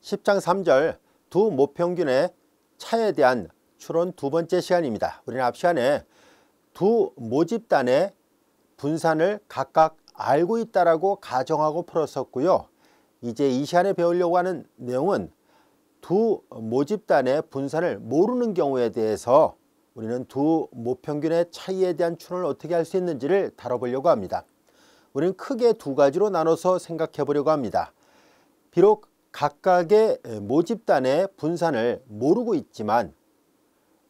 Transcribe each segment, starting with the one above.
10장 3절 두 모평균의 차에 대한 추론 두 번째 시간입니다. 우리는 앞 시간에 두 모집단의 분산을 각각 알고 있다라고 가정하고 풀었었고요. 이제 이 시간에 배우려고 하는 내용은 두 모집단의 분산을 모르는 경우에 대해서 우리는 두 모평균의 차이에 대한 추론을 어떻게 할 수 있는지를 다뤄보려고 합니다. 우리는 크게 두 가지로 나눠서 생각해 보려고 합니다. 비록 각각의 모집단의 분산을 모르고 있지만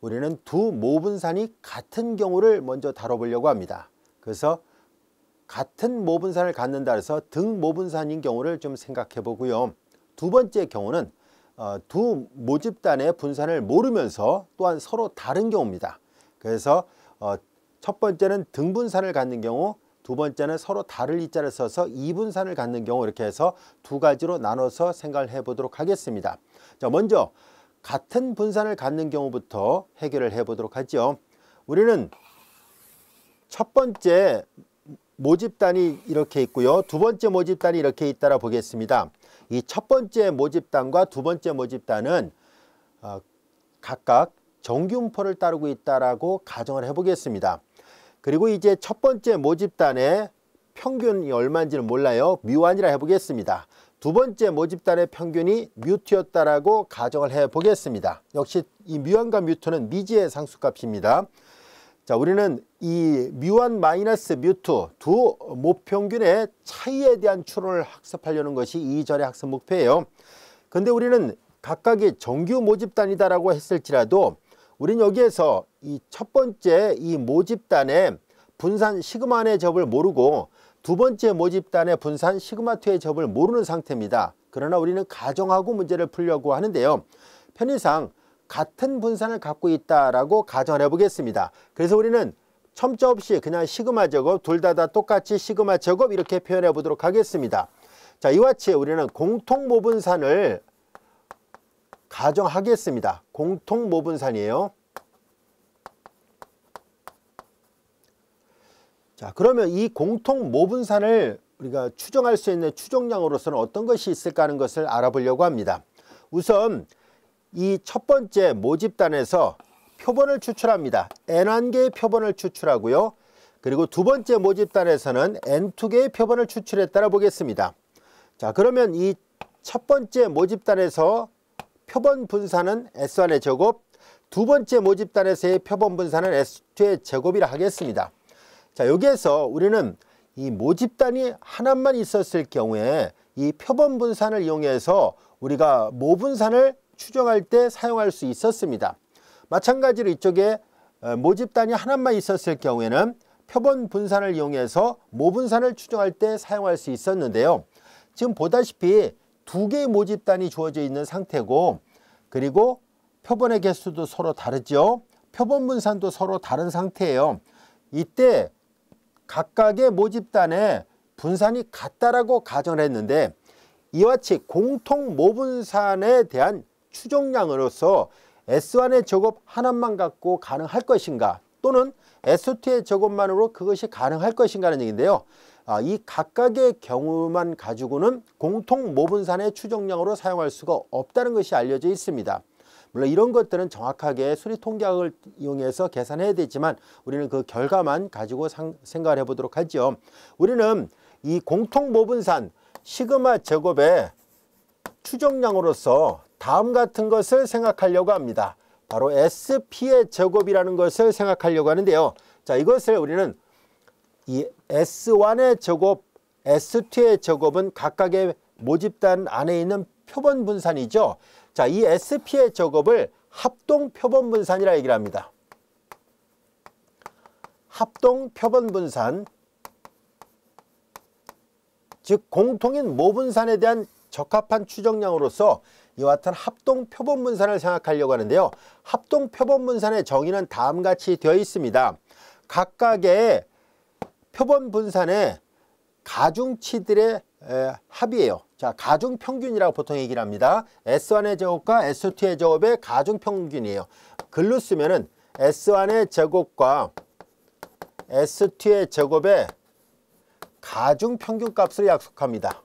우리는 두 모분산이 같은 경우를 먼저 다뤄보려고 합니다. 그래서 같은 모분산을 갖는다 해서 등모분산인 경우를 좀 생각해 보고요. 두 번째 경우는 두 모집단의 분산을 모르면서 또한 서로 다른 경우입니다. 그래서 첫 번째는 등분산을 갖는 경우, 두 번째는 서로 다를 이자를 써서 이분산을 갖는 경우, 이렇게 해서 두 가지로 나눠서 생각을 해 보도록 하겠습니다. 자, 먼저 같은 분산을 갖는 경우부터 해결을 해 보도록 하죠. 우리는 첫 번째 모집단이 이렇게 있고요. 두 번째 모집단이 이렇게 있다라 보겠습니다. 이 첫 번째 모집단과 두 번째 모집단은 각각 정규분포를 따르고 있다라고 가정을 해 보겠습니다. 그리고 이제 첫 번째 모집단의 평균이 얼마인지는 몰라요. 뮤1이라 해보겠습니다. 두 번째 모집단의 평균이 뮤2였다라고 가정을 해 보겠습니다. 역시 이 뮤1과 뮤2는 미지의 상수값입니다. 자, 우리는 이 뮤1 마이너스 뮤2 두 모평균의 차이에 대한 추론을 학습하려는 것이 2절의 학습 목표예요. 근데 우리는 각각의 정규 모집단이다라고 했을지라도 우리는 여기에서 이 첫 번째 이 모집단의 분산 시그마1의 접을 모르고 두 번째 모집단의 분산 시그마2의 접을 모르는 상태입니다. 그러나 우리는 가정하고 문제를 풀려고 하는데요. 편의상 같은 분산을 갖고 있다라고 가정을 해보겠습니다. 그래서 우리는 첨자 없이 그냥 시그마 제곱, 둘 다 똑같이 시그마 제곱 이렇게 표현해 보도록 하겠습니다. 자, 이와 같이 우리는 공통 모분산을 가정하겠습니다. 공통 모분산이에요. 자, 그러면 이 공통 모분산을 우리가 추정할 수 있는 추정량으로서는 어떤 것이 있을까 하는 것을 알아보려고 합니다. 우선 이 첫 번째 모집단에서 표본을 추출합니다. N1개의 표본을 추출하고요. 그리고 두 번째 모집단에서는 N2개의 표본을 추출했다라 보겠습니다. 자, 그러면 이 첫 번째 모집단에서 표본 분산은 S1의 제곱, 두 번째 모집단에서의 표본 분산은 S2의 제곱이라 하겠습니다. 자, 여기에서 우리는 이 모집단이 하나만 있었을 경우에 이 표본 분산을 이용해서 우리가 모분산을 추정할 때 사용할 수 있었습니다. 마찬가지로 이쪽에 모집단이 하나만 있었을 경우에는 표본 분산을 이용해서 모분산을 추정할 때 사용할 수 있었는데요. 지금 보다시피 두 개의 모집단이 주어져 있는 상태고, 그리고 표본의 개수도 서로 다르죠. 표본 분산도 서로 다른 상태예요. 이때 각각의 모집단의 분산이 같다라고 가정을 했는데, 이와 같이 공통 모분산에 대한 추정량으로서 S1의 제곱 하나만 갖고 가능할 것인가, 또는 S2의 제곱만으로 그것이 가능할 것인가 하는 얘기인데요. 이 각각의 경우만 가지고는 공통 모분산의 추정량으로 사용할 수가 없다는 것이 알려져 있습니다. 물론 이런 것들은 정확하게 수리통계학을 이용해서 계산해야 되지만 우리는 그 결과만 가지고 생각을 해보도록 하죠. 우리는 이 공통 모분산 시그마 제곱의 추정량으로서 다음 같은 것을 생각하려고 합니다. 바로 SP의 제곱이라는 것을 생각하려고 하는데요. 자, 이것을 우리는 이 S1의 제곱, S2의 제곱은 각각의 모집단 안에 있는 표본 분산이죠. 자, 이 SP의 제곱을 합동 표본 분산이라 얘기를 합니다. 합동 표본 분산, 즉 공통인 모분산에 대한 적합한 추정량으로서 이와 같은 합동 표본 분산을 생각하려고 하는데요. 합동 표본 분산의 정의는 다음과 같이 되어 있습니다. 각각의 표본 분산의 가중치들의 합이에요. 자, 가중평균이라고 보통 얘기를 합니다. S1의 제곱과 S2의 제곱의 가중평균이에요. 글로 쓰면은 S1의 제곱과 S2의 제곱의 가중평균값을 약속합니다.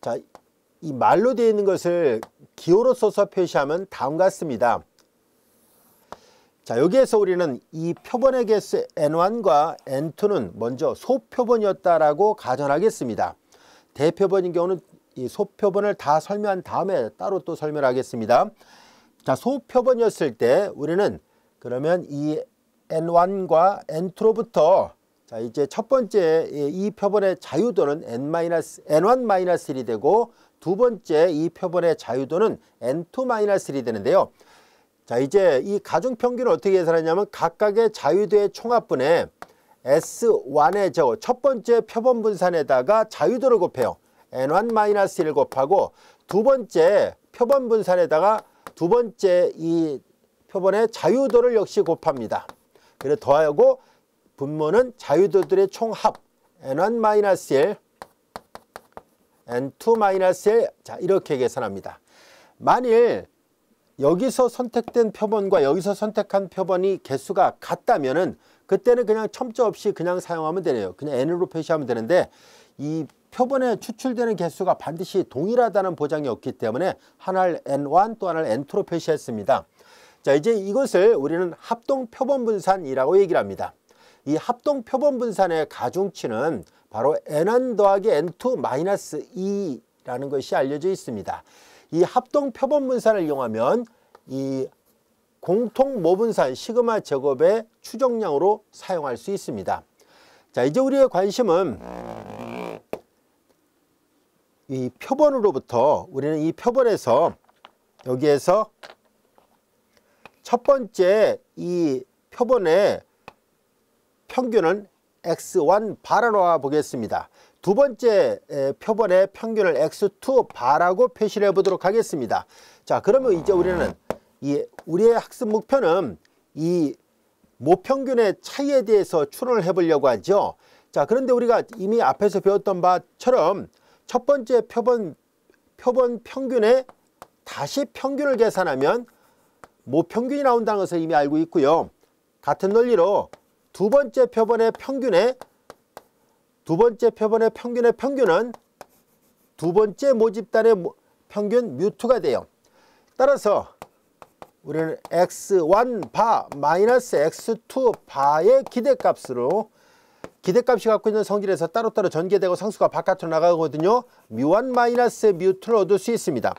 자, 이 말로 되어 있는 것을 기호로 써서 표시하면 다음과 같습니다. 자, 여기에서 우리는 이 표본의 개수 N1과 N2는 먼저 소표본이었다라고 가정하겠습니다. 대표본인 경우는 이 소표본을 다 설명한 다음에 따로 또 설명하겠습니다. 자, 소표본이었을 때 우리는 그러면 이 N1과 N2로부터 자, 이제 첫 번째 이 표본의 자유도는 N1-1이 되고 두 번째 이 표본의 자유도는 N2-1이 되는데요. 자, 이제 이 가중평균을 어떻게 계산하냐면 각각의 자유도의 총합분에 S1의 제곱, 첫 번째 표본 분산에다가 자유도를 곱해요. N1-1을 곱하고 두 번째 표본 분산에다가 두 번째 이 표본의 자유도를 역시 곱합니다. 그래서 더하고 분모는 자유도들의 총합 N1-1, N2-1 자, 이렇게 계산합니다. 만일 여기서 선택된 표본과 여기서 선택한 표본이 개수가 같다면은 그때는 그냥 첨자 없이 그냥 사용하면 되네요. 그냥 N으로 표시하면 되는데 이 표본에 추출되는 개수가 반드시 동일하다는 보장이 없기 때문에 하나를 N1 또 하나를 N2로 표시했습니다. 자, 이제 이것을 우리는 합동 표본 분산이라고 얘기를 합니다. 이 합동 표본 분산의 가중치는 바로 N1 더하기 N2-2라는 것이 알려져 있습니다. 이 합동 표본 분산을 이용하면 이 공통 모분산 시그마 제곱의 추정량으로 사용할 수 있습니다. 자, 이제 우리의 관심은 이 표본으로부터 우리는 이 표본에서 여기에서 첫 번째 이 표본의 평균은 X1 바라로 보겠습니다. 두 번째 표본의 평균을 X2 바라고 표시를 해보도록 하겠습니다. 자, 그러면 이제 우리는 우리의 학습 목표는 이 모평균의 차이에 대해서 추론을 해보려고 하죠. 자, 그런데 우리가 이미 앞에서 배웠던 바처럼 첫 번째 표본 평균에 다시 평균을 계산하면 모평균이 나온다는 것을 이미 알고 있고요. 같은 논리로 두 번째 표본의 평균은 두 번째 모집단의 평균 뮤2가 돼요. 따라서 우리는 x1 바 마이너스 x2 바의 기대값으로 기대값이 갖고 있는 성질에서 따로따로 전개되고 상수가 바깥으로 나가거든요. 뮤1 마이너스 뮤2를 얻을 수 있습니다.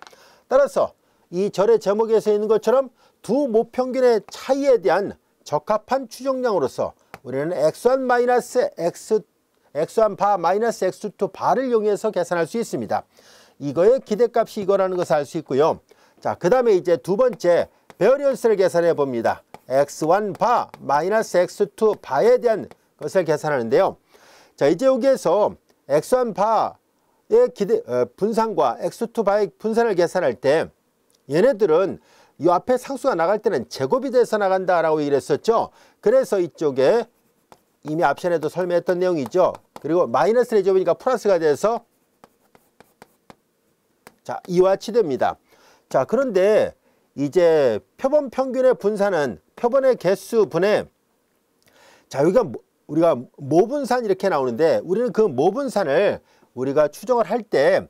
따라서 이 절의 제목에서 있는 것처럼 두 모평균의 차이에 대한 적합한 추정량으로서 우리는 x1 마이너스 x1 바 마이너스 x2 바를 이용해서 계산할 수 있습니다. 이거의 기대값이 이거라는 것을 알 수 있고요. 자, 그 다음에 이제 두 번째 베어리언스를 계산해 봅니다. x1 바 마이너스 x2 바에 대한 것을 계산하는데요. 자, 이제 여기에서 x1 바의 분산과 x2 바의 분산을 계산할 때 얘네들은 이 앞에 상수가 나갈 때는 제곱이 돼서 나간다라고 얘기를 했었죠. 그래서 이쪽에 이미 앞전에도 설명했던 내용이죠. 그리고 마이너스를 제곱이니까 플러스가 돼서 자, 이와 같이 됩니다. 자, 그런데 이제 표본 평균의 분산은 표본의 개수분의 자, 여기가 우리가 모분산 이렇게 나오는데 우리는 그 모분산을 우리가 추정을 할 때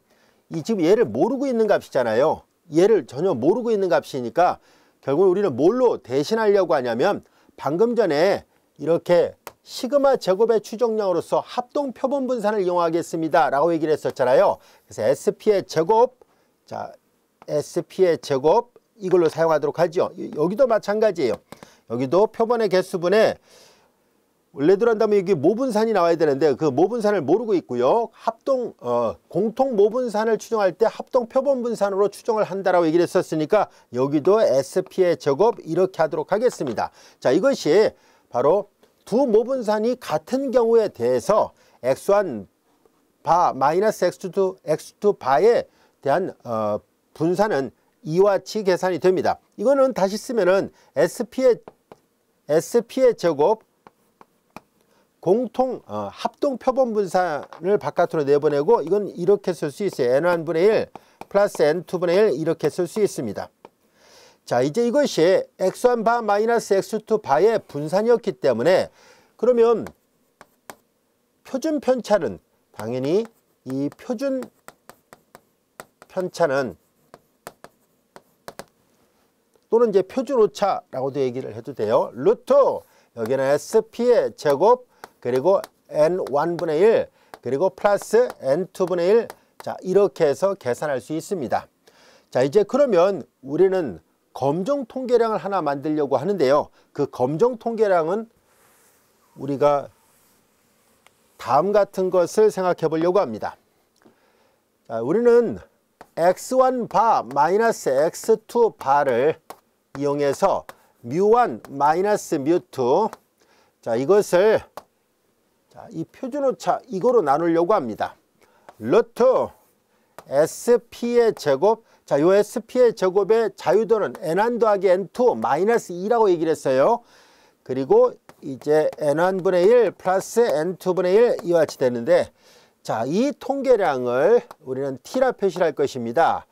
이 지금 얘를 모르고 있는 값이잖아요. 얘를 전혀 모르고 있는 값이니까 결국 우리는 뭘로 대신하려고 하냐면 방금 전에 이렇게 시그마 제곱의 추정량으로서 합동 표본 분산을 이용하겠습니다 라고 얘기를 했었잖아요. 그래서 SP의 제곱, 자, SP의 제곱 이걸로 사용하도록 하죠. 여기도 마찬가지예요. 여기도 표본의 개수분에 원래대로 한다면 여기 모분산이 나와야 되는데 그 모분산을 모르고 있고요. 공통 모분산을 추정할 때 합동 표본 분산으로 추정을 한다라고 얘기를 했었으니까 여기도 SP의 제곱 이렇게 하도록 하겠습니다. 자, 이것이 바로 두 모분산이 같은 경우에 대해서 x1 바 마이너스 x2 바에 대한 분산은 이와 같이 계산이 됩니다. 이거는 다시 쓰면은 SP의 제곱 공통 합동 표본 분산을 바깥으로 내보내고 이건 이렇게 쓸 수 있어요. n1분의 1 플러스 n2분의 1 이렇게 쓸 수 있습니다. 자, 이제 이것이 x1 바 마이너스 x2 바의 분산이었기 때문에 그러면 표준 편차는 당연히 이 표준 편차는 또는 이제 표준 오차라고도 얘기를 해도 돼요. 루트 여기는 SP의 제곱 그리고 N1분의 1 그리고 플러스 N2분의 1 자 이렇게 해서 계산할 수 있습니다. 자 이제 그러면 우리는 검정 통계량을 하나 만들려고 하는데요. 그 검정 통계량은 우리가 다음 같은 것을 생각해 보려고 합니다. 자, 우리는 x1 바 마이너스 x2 바를 이용해서 뮤1 마이너스 뮤2 자 이것을 자, 이 표준오차 이거로 나누려고 합니다. 루트 SP의 제곱 자, 요 SP의 제곱의 자유도는 N1 더하기 N2 마이너스 2라고 얘기를 했어요. 그리고 이제 N1분의 1 플러스 N2분의 1 이와 같이 되는데 자, 이 통계량을 우리는 T라 표시를 할 것입니다.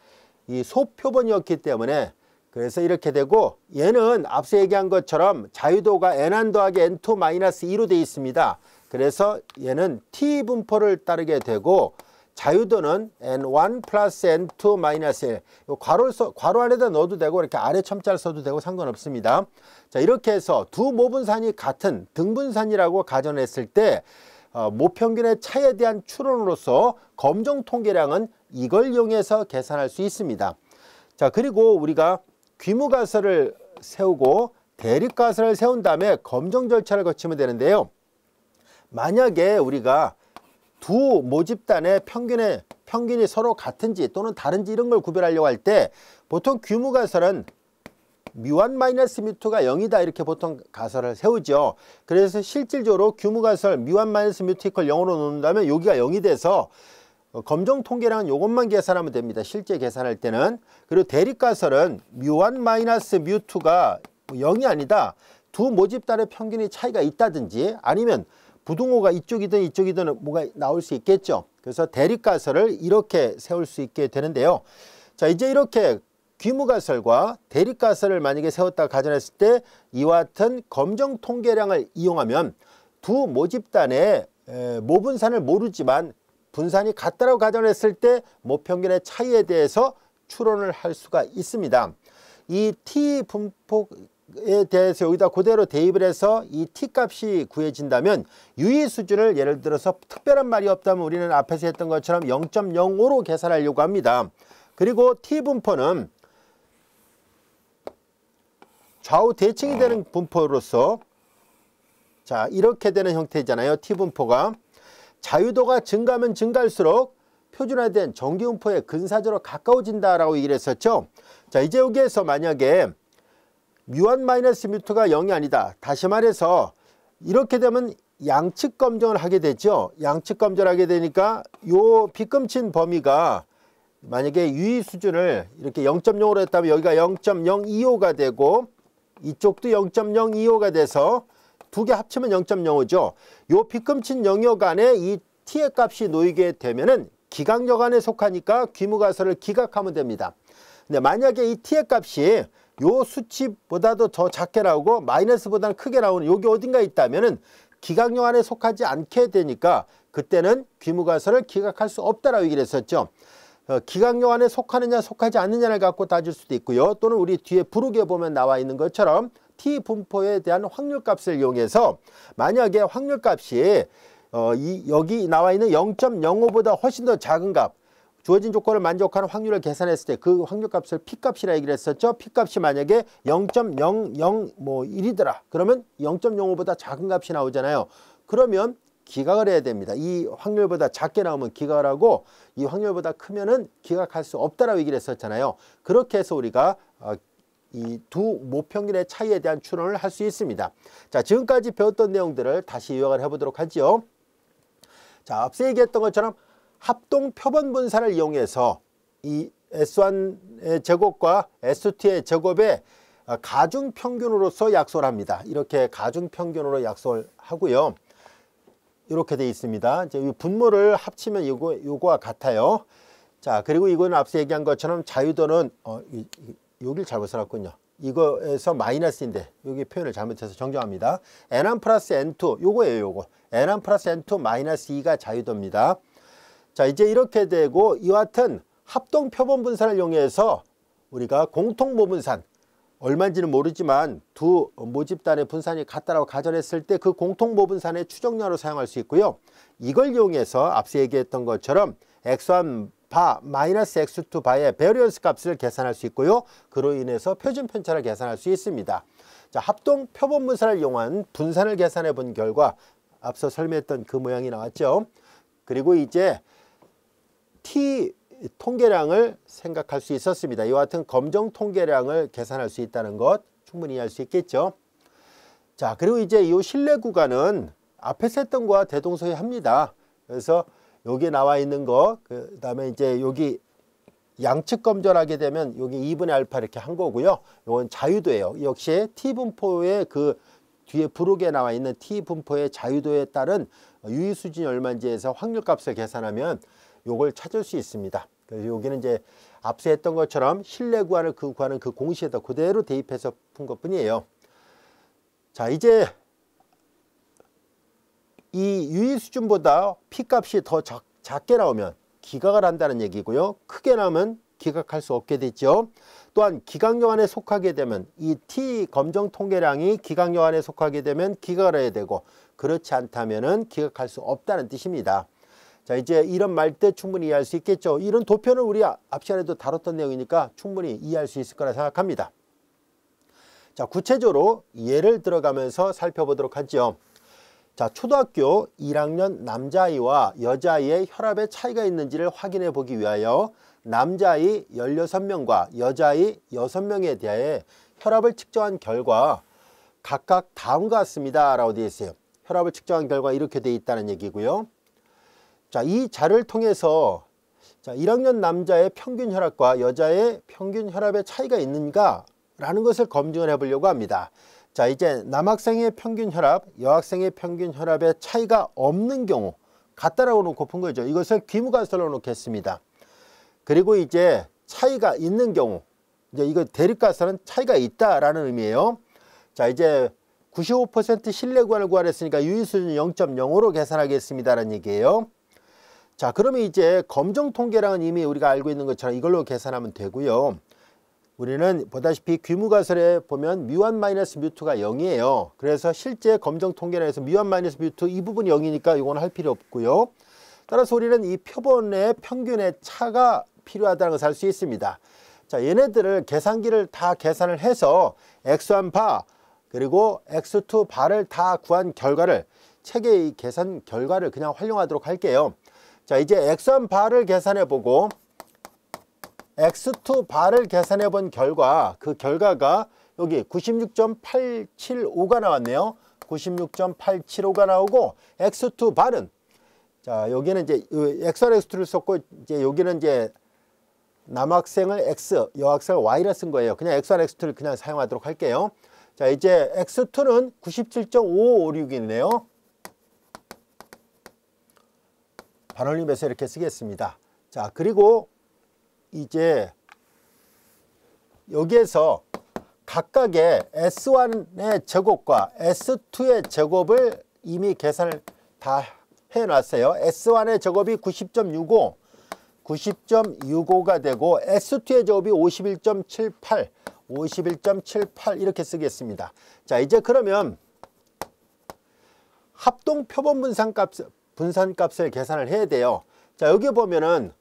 이 소표본이었기 때문에 그래서 이렇게 되고 얘는 앞서 얘기한 것처럼 자유도가 N1 더하기 N2 마이너스 2로 되어 있습니다. 그래서 얘는 T 분포를 따르게 되고 자유도는 N1 플러스 N2 마이너스 1 괄호 안에다 넣어도 되고 이렇게 아래 첨자를 써도 되고 상관없습니다. 자 이렇게 해서 두 모분산이 같은 등분산이라고 가정했을 때 모평균의 차에 대한 추론으로서 검정 통계량은 이걸 이용해서 계산할 수 있습니다. 자 그리고 우리가 귀무가설을 세우고 대립가설을 세운 다음에 검정 절차를 거치면 되는데요. 만약에 우리가 두 모집단의 평균이 서로 같은지 또는 다른지 이런 걸 구별하려고 할 때 보통 귀무가설은 뮤1 마이너스 뮤2가 0이다 이렇게 보통 가설을 세우죠. 그래서 실질적으로 귀무가설 뮤1 마이너스 뮤2 이퀄 0으로 놓는다면 여기가 0이 돼서 검정 통계량은 이것만 계산하면 됩니다. 실제 계산할 때는. 그리고 대립가설은 뮤1 마이너스 뮤2가 0이 아니다. 두 모집단의 평균이 차이가 있다든지 아니면 부등호가 이쪽이든 이쪽이든 뭐가 나올 수 있겠죠. 그래서 대립가설을 이렇게 세울 수 있게 되는데요. 자 이제 이렇게 귀무가설과 대립가설을 만약에 세웠다 가정했을 때 이와 같은 검정 통계량을 이용하면 두 모집단의 모분산을 모르지만 분산이 같다라고 가정했을 때 모평균의 차이에 대해서 추론을 할 수가 있습니다. 이 T 분포에 대해서 여기다 그대로 대입을 해서 이 T 값이 구해진다면 유의 수준을 예를 들어서 특별한 말이 없다면 우리는 앞에서 했던 것처럼 0.05로 계산하려고 합니다. 그리고 T 분포는 좌우 대칭이 되는 분포로서 자 이렇게 되는 형태잖아요. T 분포가 자유도가 증가하면 증가할수록 표준화된 정기분포에 근사적으로 가까워진다라고 얘기를 했었죠. 자 이제 여기에서 만약에 뮤1 마이너스 뮤2가 0이 아니다. 다시 말해서 이렇게 되면 양측 검정을 하게 되죠. 양측 검정을 하게 되니까 요 빗금친 범위가 만약에 유의 수준을 이렇게 0.0으로 했다면 여기가 0.025가 되고 이쪽도 0.025가 돼서 두 개 합치면 0.05죠. 요 빗금친 영역 안에 이 T의 값이 놓이게 되면은 기각역 안에 속하니까 귀무가설을 기각하면 됩니다. 근데 만약에 이 T의 값이 요 수치보다도 더 작게 나오고 마이너스보다는 크게 나오는 여기 어딘가 있다면은 기각역 안에 속하지 않게 되니까 그때는 귀무가설을 기각할 수 없다라고 얘기를 했었죠. 기각역 안에 속하느냐 속하지 않느냐를 갖고 따질 수도 있고요. 또는 우리 뒤에 부록에 보면 나와 있는 것처럼 T 분포에 대한 확률값을 이용해서 만약에 확률값이 여기 나와 있는 0.05보다 훨씬 더 작은 값 주어진 조건을 만족하는 확률을 계산했을 때 그 확률값을 P값이라 얘기를 했었죠. P값이 만약에 0.001이더라. 그러면 0.05보다 작은 값이 나오잖아요. 그러면 기각을 해야 됩니다. 이 확률보다 작게 나오면 기각을 하고 이 확률보다 크면은 기각할 수 없다라고 얘기를 했었잖아요. 그렇게 해서 우리가 이 두 모평균의 차이에 대한 추론을 할 수 있습니다. 자, 지금까지 배웠던 내용들을 다시 요약을 해보도록 하죠. 자, 앞서 얘기했던 것처럼 합동 표본 분산을 이용해서 이 S1의 제곱과 S2의 제곱의 가중평균으로서 약속을 합니다. 이렇게 가중평균으로 약속을 하고요. 이렇게 되어 있습니다. 이제 이 분모를 합치면 요거와 같아요. 자, 그리고 이거는 앞서 얘기한 것처럼 자유도는 여기를 잘못 써놨군요. 이거에서 마이너스인데 여기 표현을 잘못해서 정정합니다. N1 플러스 N2 요거예요. 요거 N1 플러스 N2 마이너스 2가 자유도입니다. 자 이제 이렇게 되고 이와 같은 합동 표본 분산을 이용해서 우리가 공통 모분산, 얼마인지는 모르지만 두 모집단의 분산이 같다라고 가정했을 때 그 공통 모분산의 추정량으로 사용할 수 있고요. 이걸 이용해서 앞서 얘기했던 것처럼 x1 바 마이너스 x2 바의 베리언스 값을 계산할 수 있고요. 그로 인해서 표준 편차를 계산할 수 있습니다. 자, 합동 표본 분산을 이용한 분산을 계산해 본 결과 앞서 설명했던 그 모양이 나왔죠. 그리고 이제 t 통계량을 생각할 수 있었습니다. 이와 같은 검정 통계량을 계산할 수 있다는 것 충분히 이해할 수 있겠죠. 자, 그리고 이제 이 실내 구간은 앞에서 했던 거와 대동소이합니다. 그래서 여기 나와 있는 거, 그 다음에 이제 여기 양측 검전하게 되면 여기 2분의 알파 이렇게 한 거고요. 이건 자유도예요. 역시 t 분포의 그 뒤에 부록에 나와 있는 t 분포의 자유도에 따른 유의 수준이 얼마인지에서 확률값을 계산하면 요걸 찾을 수 있습니다. 그래서 여기는 이제 앞서 했던 것처럼 실내 구간을 그 공식에다 그대로 대입해서 푼 것뿐이에요. 자, 이제 이 유의 수준보다 p 값이 더 작게 나오면 기각을 한다는 얘기고요. 크게 나오면 기각할 수 없게 되죠. 또한 기각령 안에 속하게 되면 이 t 검정 통계량이 기각령 안에 속하게 되면 기각을 해야 되고, 그렇지 않다면은 기각할 수 없다는 뜻입니다. 자, 이제 이런 말뜻 충분히 이해할 수 있겠죠. 이런 도표는 우리 앞 시간에도 다뤘던 내용이니까 충분히 이해할 수 있을 거라 생각합니다. 자, 구체적으로 예를 들어가면서 살펴보도록 하죠. 자, 초등학교 1학년 남자아이와 여자아이의 혈압에 차이가 있는지를 확인해 보기 위하여 남자아이 16명과 여자아이 6명에 대해 혈압을 측정한 결과 각각 다음과 같습니다 라고 되어 있어요. 혈압을 측정한 결과 이렇게 되어 있다는 얘기고요. 자, 이 자료를 통해서 자, 1학년 남자의 평균 혈압과 여자의 평균 혈압의 차이가 있는가 라는 것을 검증을 해 보려고 합니다. 자, 이제 남학생의 평균 혈압, 여학생의 평균 혈압의 차이가 없는 경우 같다라고 놓고 푼 거죠. 이것을 귀무가설로 놓겠습니다. 그리고 이제 차이가 있는 경우, 이제 이거 대립가설은 차이가 있다라는 의미예요. 자, 이제 95% 신뢰 구간을 구하랬으니까 유의 수준 0.05로 계산하겠습니다라는 얘기예요. 자, 그러면 이제 검정 통계량은 이미 우리가 알고 있는 것처럼 이걸로 계산하면 되고요. 우리는 보다시피 귀무가설에 보면 뮤1 마이너스 뮤2가 0이에요. 그래서 실제 검정 통계량에서 뮤1 마이너스 뮤2 이 부분이 0이니까 이건 할 필요 없고요. 따라서 우리는 이 표본의 평균의 차가 필요하다는 것을 알 수 있습니다. 자, 얘네들을 계산기를 다 계산을 해서 x1 바 그리고 x2 바를 다 구한 결과를 책의 이 계산 결과를 그냥 활용하도록 할게요. 자, 이제 x1 바를 계산해 보고 x2 바를 계산해 본 결과, 그 결과가 여기 96.875가 나왔네요. 96.875가 나오고 x2 바는 자, 여기는 이제 x1, x2를 썼고 이제 여기는 이제 남학생을 x, 여학생을 y라 쓴 거예요. 그냥 x1, x2를 그냥 사용하도록 할게요. 자, 이제 x2는 97.5556이네요. 반올림해서 이렇게 쓰겠습니다. 자, 그리고 이제 여기에서 각각의 S1의 제곱과 S2의 제곱을 이미 계산을 다 해놨어요. S1의 제곱이 90.65, 90.65가 되고 S2의 제곱이 51.78, 51.78 이렇게 쓰겠습니다. 자, 이제 그러면 합동 표본 분산값을 계산을 해야 돼요. 자, 여기 보면은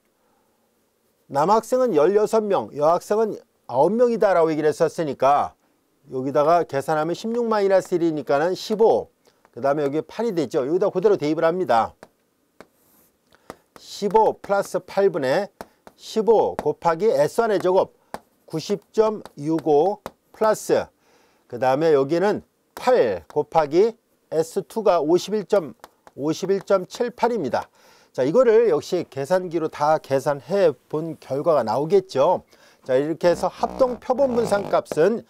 남학생은 16명, 여학생은 9명이다 라고 얘기를 했었으니까 여기다가 계산하면 16-1이니까는 15, 그 다음에 여기 8이 되죠. 여기다 그대로 대입을 합니다. 15 플러스 8분의 15 곱하기 S1의 제곱 90.65 플러스 그 다음에 여기는 8 곱하기 S2가 51.78입니다. 자, 이거를 역시 계산기로 다 계산해 본 결과가 나오겠죠. 자, 이렇게 해서 합동 표본 분산 값은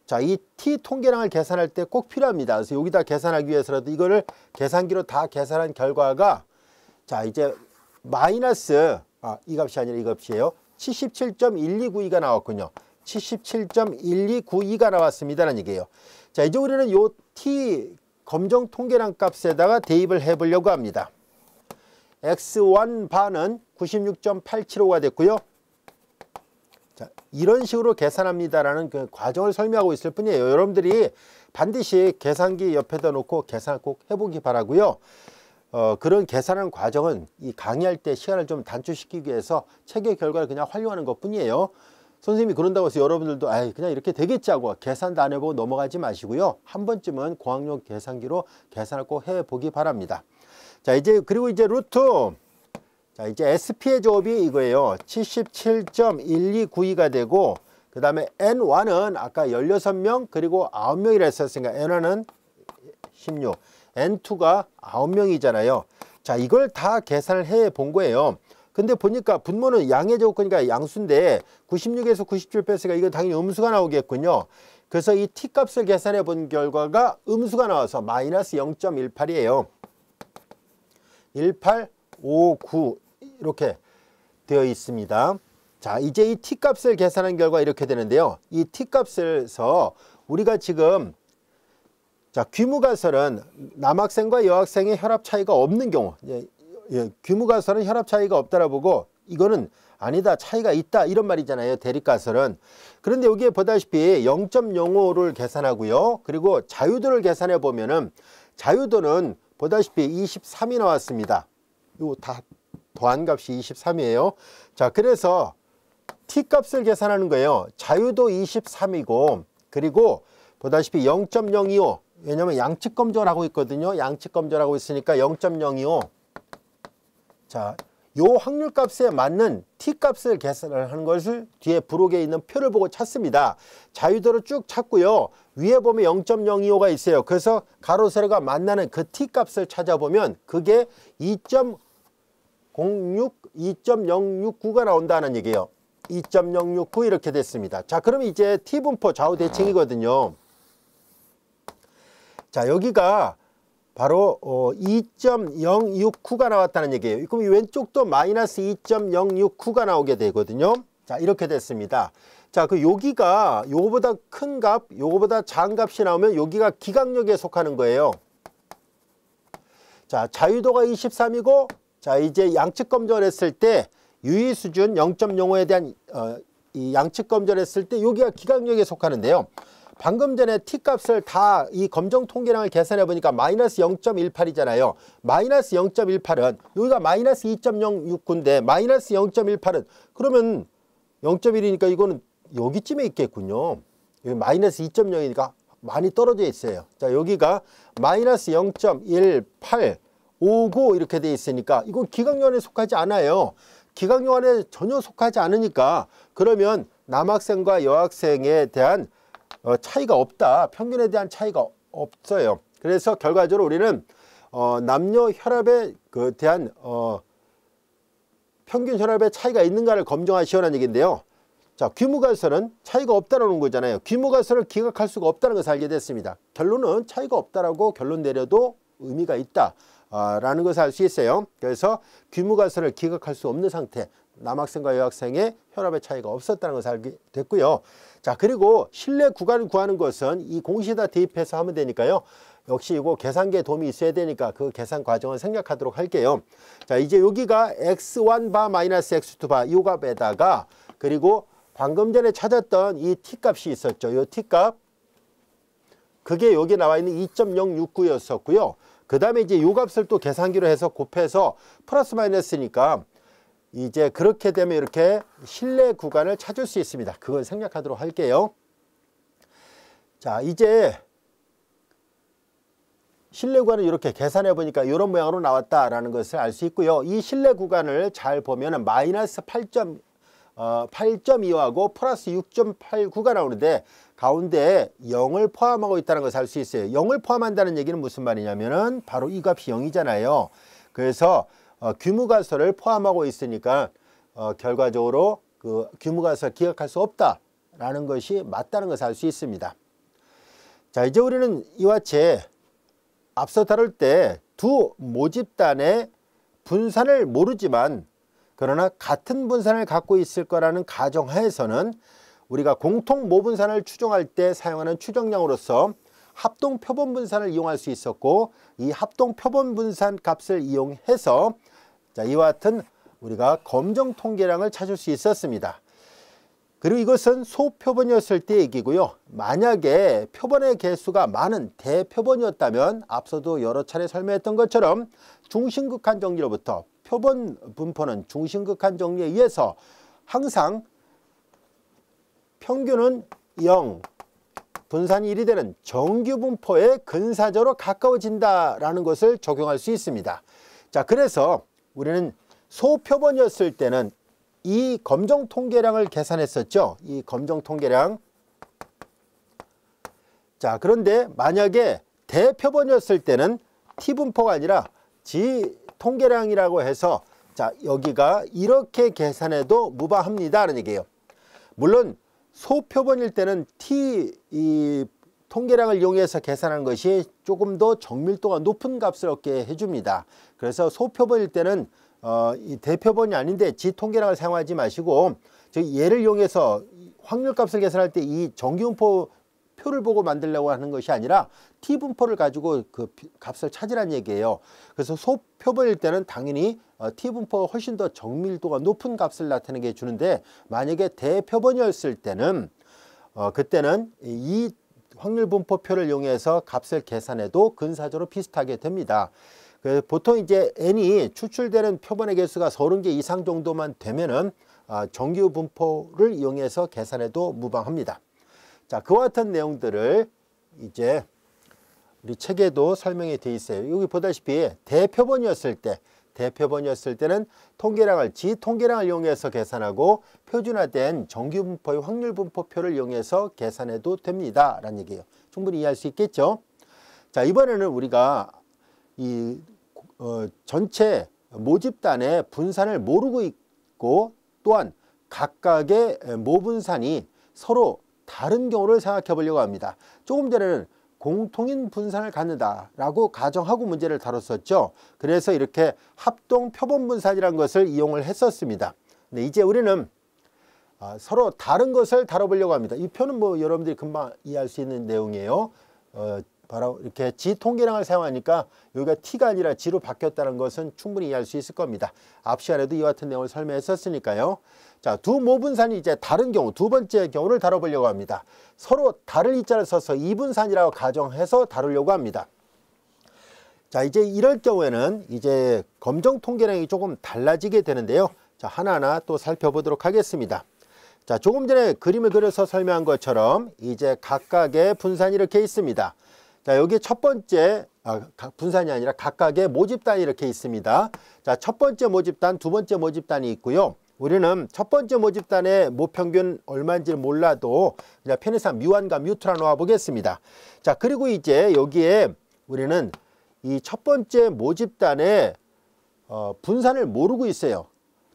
자, 이 t 통계량을 계산할 때 꼭 필요합니다. 그래서 여기다 계산하기 위해서라도 이거를 계산기로 다 계산한 결과가 자, 이제 마이너스 이 값이 아니라 이 값이에요. 77.1292가 나왔군요. 77.1292가 나왔습니다라는 얘기예요. 자, 이제 우리는 요 t 검정 통계량 값에다가 대입을 해 보려고 합니다. x1 바는 96.875가 됐고요. 자, 이런 식으로 계산합니다라는 그 과정을 설명하고 있을 뿐이에요. 여러분들이 반드시 계산기 옆에다 놓고 계산을 꼭 해보기 바라고요. 그런 계산하는 과정은 이 강의할 때 시간을 좀 단축시키기 위해서 책의 결과를 그냥 활용하는 것 뿐이에요. 선생님이 그런다고 해서 여러분들도 그냥 이렇게 되겠지 하고 계산도 안 해보고 넘어가지 마시고요. 한 번쯤은 고학력 계산기로 계산을 꼭 해보기 바랍니다. 자, 그리고 이제 루트. 자, 이제 SP의 조합이 이거예요. 77.1292가 되고, 그 다음에 N1은 아까 16명 그리고 9명이라 했었으니까 N1은 16, N2가 9명이잖아요. 자, 이걸 다 계산을 해 본 거예요. 근데 보니까 분모는 양의 조건이니까 양수인데 96에서 97 뺐으니까 이거 당연히 음수가 나오겠군요. 그래서 이 t값을 계산해 본 결과가 음수가 나와서 마이너스 0.18이에요. 1859 이렇게 되어 있습니다. 자, 이제 이 t값을 계산한 결과 이렇게 되는데요. 이 t값에서 우리가 지금 자, 귀무가설은 남학생과 여학생의 혈압 차이가 없는 경우, 귀무가설은 혈압 차이가 없다라 보고 이거는 아니다, 차이가 있다 이런 말이잖아요. 대립가설은. 그런데 여기에 보다시피 0.05를 계산하고요. 그리고 자유도를 계산해 보면은 자유도는 보다시피 23이 나왔습니다. 이거 다 더한 값이 23이에요. 자, 그래서 t값을 계산하는 거예요. 자유도 23이고 그리고 보다시피 0.025 왜냐면 양측 검정을 하고 있거든요. 양측 검정을 하고 있으니까 0.025 자, 요 확률값에 맞는 t값을 계산을 하는 것을 뒤에 부록에 있는 표를 보고 찾습니다. 자유도를 쭉 찾고요. 위에 보면 0.025가 있어요. 그래서 가로 세로가 만나는 그 t값을 찾아보면 그게 2.069가 나온다는 얘기예요. 2.069 이렇게 됐습니다. 자, 그럼 이제 t분포 좌우 대칭이거든요. 자, 여기가 바로 2.069가 나왔다는 얘기예요. 그럼 이 왼쪽도 마이너스 2.069가 나오게 되거든요. 자, 이렇게 됐습니다. 자, 그 여기가 요거보다 큰 값, 요거보다 작은 값이 나오면 여기가 기각력에 속하는 거예요. 자, 자유도가 23이고 자, 이제 양측 검정을 했을 때 유의 수준 0.05에 대한 이 양측 검정을 했을 때 여기가 기각력에 속하는데요. 방금 전에 t값을 다 이 검정 통계량을 계산해 보니까 마이너스 0.18이잖아요. 마이너스 0.18은 여기가 마이너스 2.069인데 마이너스 0.18은 그러면 0.1이니까 이거는 여기쯤에 있겠군요. 여기 마이너스 2.0이니까 많이 떨어져 있어요. 자, 여기가 마이너스 0.1859 이렇게 돼 있으니까 이건 기각력 안에 속하지 않아요. 기각력 안에 전혀 속하지 않으니까 그러면 남학생과 여학생에 대한 차이가 없다. 평균에 대한 차이가 없어요. 그래서 결과적으로 우리는 남녀 혈압에 대한 평균 혈압의 차이가 있는가를 검증하시오라는 얘기인데요. 자, 귀무가설은 차이가 없다라는 거잖아요. 귀무가설을 기각할 수가 없다는 것을 알게 됐습니다. 결론은 차이가 없다라고 결론 내려도 의미가 있다 라는 것을 알 수 있어요. 그래서 귀무가설을 기각할 수 없는 상태, 남학생과 여학생의 혈압의 차이가 없었다는 것을 알게 됐고요. 자, 그리고 실내 구간을 구하는 것은 이 공식에다 대입해서 하면 되니까요. 역시 이거 계산기에 도움이 있어야 되니까 그 계산 과정을 생략하도록 할게요. 자, 이제 여기가 x1바 마이너스 x2바 이 값에다가 그리고 방금 전에 찾았던 이 t값이 있었죠. 이 t값 그게 여기 나와 있는 2.069였었고요. 그 다음에 이제 이 값을 또 계산기로 해서 곱해서 플러스 마이너스니까 이제 그렇게 되면 이렇게 실내 구간을 찾을 수 있습니다. 그걸 생략하도록 할게요. 자, 이제 실내 구간을 이렇게 계산해 보니까 이런 모양으로 나왔다라는 것을 알 수 있고요. 이 실내 구간을 잘 보면 마이너스 8.25하고 플러스 6.89가 나오는데 가운데 0을 포함하고 있다는 것을 알 수 있어요. 0을 포함한다는 얘기는 무슨 말이냐면은 바로 이 값이 0이잖아요. 그래서 귀무가설을 포함하고 있으니까 결과적으로 그 귀무가설 기각할 수 없다라는 것이 맞다는 것을 알 수 있습니다. 자, 이제 우리는 이와 같이 앞서 다룰 때 두 모집단의 분산을 모르지만 그러나 같은 분산을 갖고 있을 거라는 가정하에서는 우리가 공통 모분산을 추정할 때 사용하는 추정량으로서 합동 표본 분산을 이용할 수 있었고 이 합동 표본 분산 값을 이용해서 자, 이와 같은 우리가 검정 통계량을 찾을 수 있었습니다. 그리고 이것은 소표본이었을 때 얘기고요. 만약에 표본의 개수가 많은 대표본이었다면 앞서도 여러 차례 설명했던 것처럼 중심극한 정리로부터 표본 분포는 중심극한 정리에 의해서 항상 평균은 0, 분산이 1이 되는 정규 분포에 근사적으로 가까워진다라는 것을 적용할 수 있습니다. 자, 그래서 우리는 소표본이었을 때는 이 검정 통계량을 계산했었죠. 이 검정 통계량. 자, 그런데 만약에 대표본이었을 때는 T 분포가 아니라 G 통계량이라고 해서 자, 여기가 이렇게 계산해도 무방합니다라는 얘기예요. 물론 소표본일 때는 T 이 통계량을 이용해서 계산하는 것이 조금 더 정밀도가 높은 값을 얻게 해줍니다. 그래서 소표본일 때는 이 대표본이 아닌데 G 통계량을 사용하지 마시고 얘를 이용해서 확률값을 계산할 때 이 정규분포 표를 보고 만들려고 하는 것이 아니라 T 분포를 가지고 그 값을 찾으라는 얘기예요. 그래서 소표본일 때는 당연히 T 분포가 훨씬 더 정밀도가 높은 값을 나타내게 주는데 만약에 대표본이었을 때는 그때는 이 확률 분포표를 이용해서 값을 계산해도 근사적으로 비슷하게 됩니다. 그래서 보통 이제 n이 추출되는 표본의 개수가 30개 이상 정도만 되면은 정규 분포를 이용해서 계산해도 무방합니다. 자, 그와 같은 내용들을 이제 우리 책에도 설명이 되어 있어요. 여기 보다시피 대표본이었을 때는 통계량을 G 통계량을 이용해서 계산하고 표준화된 정규 분포의 확률 분포표를 이용해서 계산해도 됩니다. 라는 얘기예요. 충분히 이해할 수 있겠죠? 자, 이번에는 우리가 이 전체 모집단의 분산을 모르고 있고 또한 각각의 모분산이 서로 다른 경우를 생각해 보려고 합니다. 조금 전에는 공통인 분산을 갖는다라고 가정하고 문제를 다뤘었죠. 그래서 이렇게 합동 표본 분산이라는 것을 이용을 했었습니다. 근데 이제 우리는 서로 다른 것을 다뤄보려고 합니다. 이 표는 뭐 여러분들이 금방 이해할 수 있는 내용이에요. 바로 이렇게 G 통계량을 사용하니까 여기가 T가 아니라 G로 바뀌었다는 것은 충분히 이해할 수 있을 겁니다. 앞 시간에도 이와 같은 내용을 설명했었으니까요. 자, 두 모분산이 이제 다른 경우, 두 번째 경우를 다뤄보려고 합니다. 서로 다를 이자를 써서 이분산이라고 가정해서 다루려고 합니다. 자, 이제 이럴 경우에는 이제 검정 통계량이 조금 달라지게 되는데요. 자, 하나하나 또 살펴보도록 하겠습니다. 자, 조금 전에 그림을 그려서 설명한 것처럼 이제 각각의 분산이 이렇게 있습니다. 자, 여기 첫 번째 분산이 아니라 각각의 모집단이 이렇게 있습니다. 자, 첫 번째 모집단, 두 번째 모집단이 있고요. 우리는 첫 번째 모집단의 모평균 얼마인지 몰라도 그냥 편의상 뮤1과 뮤2라 놓아 보겠습니다. 자, 그리고 이제 여기에 우리는 이 첫 번째 모집단의 분산을 모르고 있어요.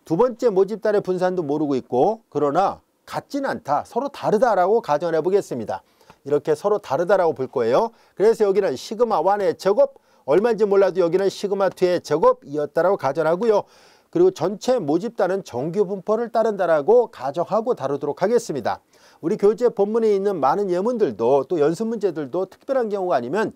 두 번째 모집단의 분산도 모르고 있고 그러나 같지는 않다, 서로 다르다라고 가정해 보겠습니다. 이렇게 서로 다르다라고 볼 거예요. 그래서 여기는 시그마 1의 제곱, 얼마인지 몰라도 여기는 시그마 2의 제곱이었다라고 가정하고요. 그리고 전체 모집단은 정규 분포를 따른다라고 가정하고 다루도록 하겠습니다. 우리 교재 본문에 있는 많은 예문들도 또 연습 문제들도 특별한 경우가 아니면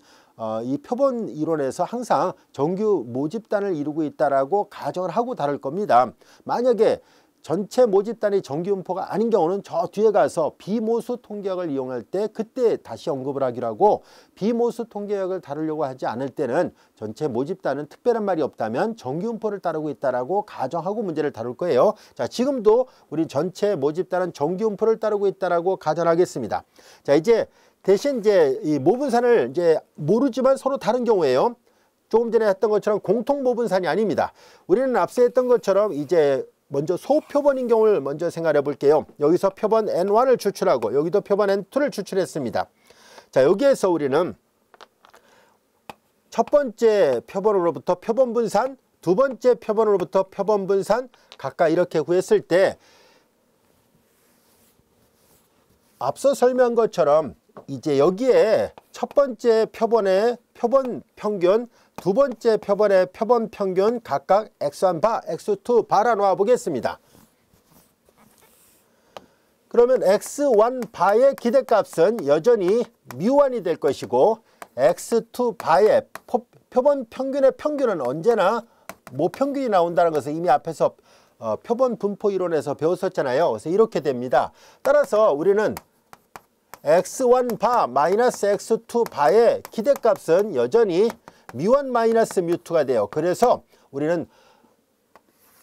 이 표본 이론에서 항상 정규 모집단을 이루고 있다라고 가정을 하고 다룰 겁니다. 만약에 전체 모집단이 정규 분포가 아닌 경우는 저 뒤에 가서 비모수 통계학을 이용할 때 그때 다시 언급을 하기로 하고, 비모수 통계학을 다루려고 하지 않을 때는 전체 모집단은 특별한 말이 없다면 정규 분포를 따르고 있다라고 가정하고 문제를 다룰 거예요. 자, 지금도 우리 전체 모집단은 정규 분포를 따르고 있다라고 가정하겠습니다. 자, 이제 대신 이제 이 모분산을 이제 모르지만 서로 다른 경우에요. 조금 전에 했던 것처럼 공통 모분산이 아닙니다. 우리는 앞서 했던 것처럼 이제 먼저 소표본인 경우를 먼저 생각해 볼게요. 여기서 표본 N1을 추출하고 여기도 표본 N2를 추출했습니다. 자, 여기에서 우리는 첫 번째 표본으로부터 표본 분산, 두 번째 표본으로부터 표본 분산 각각 이렇게 구했을 때 앞서 설명한 것처럼 이제 여기에 첫 번째 표본의 표본 평균, 두 번째 표본의 표본 평균 각각 x1 바, x2 바라 놓아 보겠습니다. 그러면 x1 바의 기대값은 여전히 뮤1이 될 것이고 x2 바의 표본 평균의 평균은 언제나 모평균이 나온다는 것을 이미 앞에서 표본 분포 이론에서 배웠었잖아요. 그래서 이렇게 됩니다. 따라서 우리는 x1 바 마이너스 x2 바의 기대값은 여전히 μ1 마이너스 μ2가 돼요. 그래서 우리는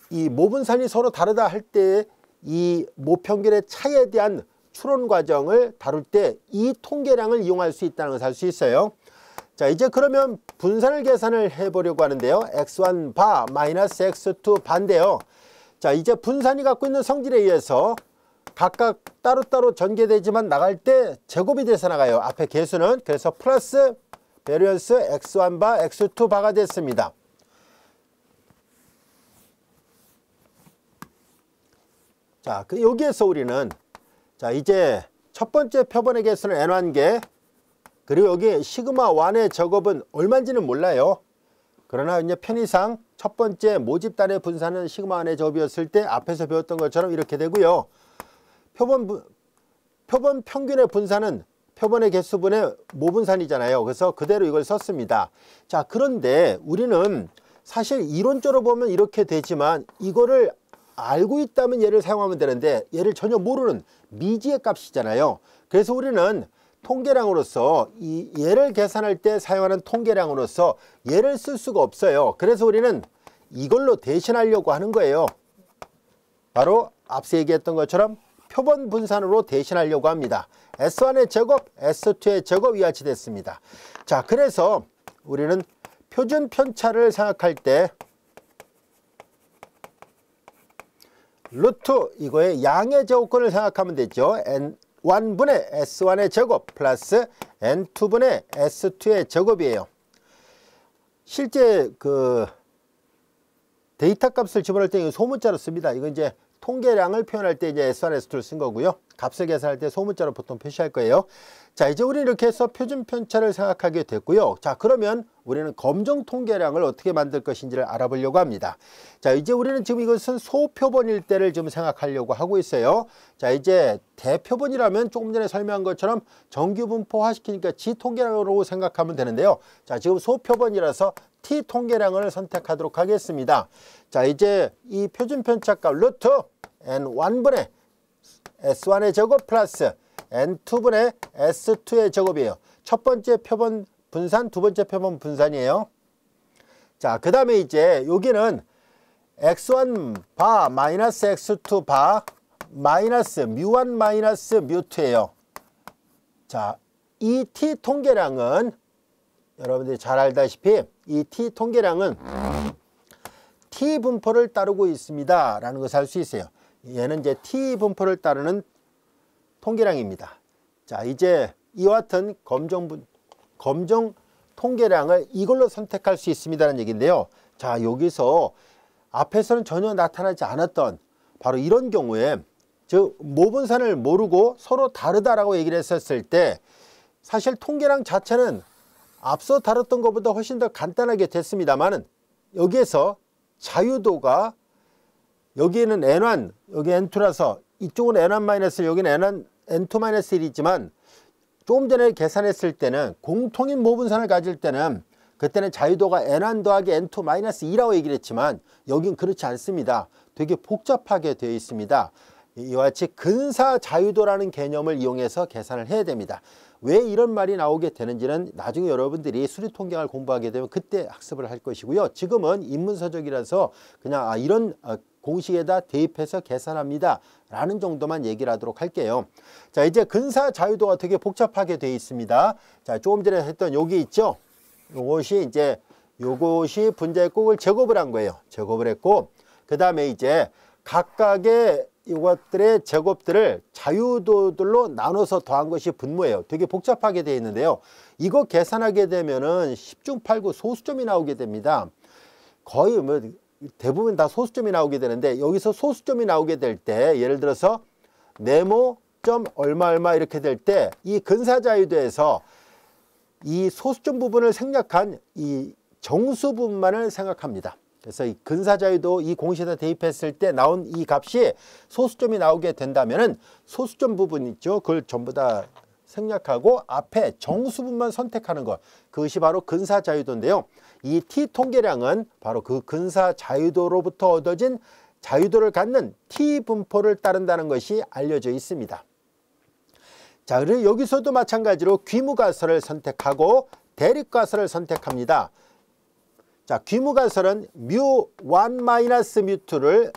이 모분산이 서로 다르다 할 때 이 모평균의 차이에 대한 추론 과정을 다룰 때 이 통계량을 이용할 수 있다는 것을 알 수 있어요. 자, 이제 그러면 분산을 계산을 해보려고 하는데요. x1 바 마이너스 x2 바인데요. 자, 이제 분산이 갖고 있는 성질에 의해서 각각 따로따로 전개되지만 나갈 때 제곱이 돼서 나가요. 앞에 개수는. 그래서 플러스 베리언스 x1 바 x2 바가 됐습니다. 자, 여기에서 우리는 자, 이제 첫 번째 표본의 개수는 n1개, 그리고 여기 시그마 1의 제곱은 얼마인지는 몰라요. 그러나 이제 편의상 첫 번째 모집단의 분산은 시그마 1의 제곱이었을 때 앞에서 배웠던 것처럼 이렇게 되고요. 표본 평균의 분산은 표본의 개수분의 모분산이잖아요. 그래서 그대로 이걸 썼습니다. 자, 그런데 우리는 사실 이론적으로 보면 이렇게 되지만 이거를 알고 있다면 얘를 사용하면 되는데 얘를 전혀 모르는 미지의 값이잖아요. 그래서 우리는 통계량으로서 얘를 계산할 때 사용하는 통계량으로서 얘를 쓸 수가 없어요. 그래서 우리는 이걸로 대신하려고 하는 거예요. 바로 앞서 얘기했던 것처럼 표본 분산으로 대신하려고 합니다. S1의 제곱, S2의 제곱 이와 같이 됐습니다. 자, 그래서 우리는 표준 편차를 생각할 때 루트 이거의 양의 제곱근을 생각하면 되죠. n1분의 s1의 제곱 플러스 n2분의 s2의 제곱이에요. 실제 그 데이터 값을 집어넣을 때 소문자로 씁니다. 이건 이제 통계량을 표현할 때 이제 S1, S2를 쓴 거고요. 값을 계산할 때 소문자로 보통 표시할 거예요. 자, 이제 우리는 이렇게 해서 표준 편차를 생각하게 됐고요. 자, 그러면 우리는 검정 통계량을 어떻게 만들 것인지를 알아보려고 합니다. 자, 이제 우리는 지금 이것은 소표본일 때를 좀 생각하려고 하고 있어요. 자, 이제 대표본이라면 조금 전에 설명한 것처럼 정규 분포화 시키니까 G 통계량으로 생각하면 되는데요. 자, 지금 소표본이라서 T 통계량을 선택하도록 하겠습니다. 자, 이제 이 표준 편차값 루트 n1분의 s1의 제곱 플러스 n2분의 s2의 제곱이에요. 첫 번째 표본 분산, 두 번째 표본 분산이에요. 자, 그 다음에 이제 여기는 x1 바 마이너스 x2 바 마이너스 μ1 마이너스 μ2예요. 자, 이 t 통계량은 여러분들이 잘 알다시피 이 t 통계량은 t 분포를 따르고 있습니다 라는 것을 알 수 있어요. 얘는 이제 t 분포를 따르는 통계량입니다. 자, 이제 이와 같은 검정 통계량을 이걸로 선택할 수 있습니다라는 얘기인데요. 자, 여기서 앞에서는 전혀 나타나지 않았던 바로 이런 경우에 즉 모분산을 모르고 서로 다르다라고 얘기를 했었을 때 사실 통계량 자체는 앞서 다뤘던 것보다 훨씬 더 간단하게 됐습니다만은 여기에서 자유도가 여기에는 n1, 여기 n2라서 이쪽은 n1-1, 여기는 n2-1이지만 조금 전에 계산했을 때는 공통인 모분산을 가질 때는 그때는 자유도가 n1 더하기 n2-2라고 얘기를 했지만 여긴 그렇지 않습니다. 되게 복잡하게 되어 있습니다. 이와 같이 근사 자유도라는 개념을 이용해서 계산을 해야 됩니다. 왜 이런 말이 나오게 되는지는 나중에 여러분들이 수리통계학을 공부하게 되면 그때 학습을 할 것이고요. 지금은 인문서적이라서 그냥 이런 공식에다 대입해서 계산합니다 라는 정도만 얘기를 하도록 할게요. 자, 이제 근사 자유도가 되게 복잡하게 되어 있습니다. 자, 조금 전에 했던 여기 있죠. 요것이 분자의 꼭을 제곱을 한 거예요. 제곱을 했고 그 다음에 이제 각각의 이것들의 제곱들을 자유도들로 나눠서 더한 것이 분모예요. 되게 복잡하게 되어 있는데요. 이거 계산하게 되면은 10중 8구 소수점이 나오게 됩니다. 거의 뭐 대부분 다 소수점이 나오게 되는데 여기서 소수점이 나오게 될 때 예를 들어서 네모점 얼마 이렇게 될 때 이 근사자유도에서 이 소수점 부분을 생략한 이 정수 부분만을 생각합니다. 그래서 이 근사자유도 이 공식에다 대입했을 때 나온 이 값이 소수점이 나오게 된다면은 소수점 부분 있죠. 그걸 전부 다 생략하고 앞에 정수분만 선택하는 것. 그것이 바로 근사자유도인데요. 이 t 통계량은 바로 그 근사자유도로부터 얻어진 자유도를 갖는 T 분포를 따른다는 것이 알려져 있습니다. 자, 그리고 여기서도 마찬가지로 귀무가설을 선택하고 대립가설을 선택합니다. 자, 귀무가설은 µ1 마이너스 µ2를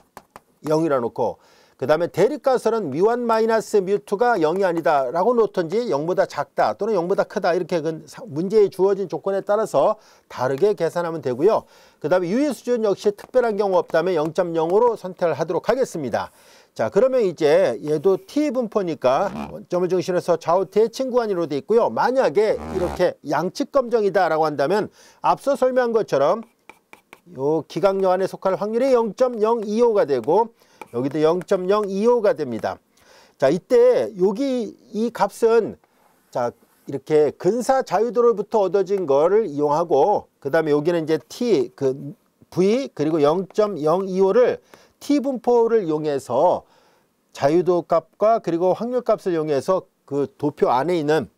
0이라 놓고, 그 다음에 대립가설은 µ1 마이너스 µ2가 0이 아니다 라고 놓던지 0보다 작다 또는 0보다 크다, 이렇게 문제에 주어진 조건에 따라서 다르게 계산하면 되고요. 그 다음에 유의수준 역시 특별한 경우 없다면 0.0으로 선택을 하도록 하겠습니다. 자, 그러면 이제 얘도 T 분포니까 원점을 중심으로 해서 좌우 대칭 구간으로 되어 있고요. 만약에 이렇게 양측 검정이다 라고 한다면 앞서 설명한 것처럼 요 기각역 안에 속할 확률이 0.025가 되고 여기도 0.025가 됩니다. 자, 이때 여기 이 값은 자, 이렇게 근사 자유도로부터 얻어진 거를 이용하고, 그 다음에 여기는 이제 T V 그리고 0.025를 T 분포를 이용해서 자유도 값과 그리고 확률 값을 이용해서 그 도표 안에 있는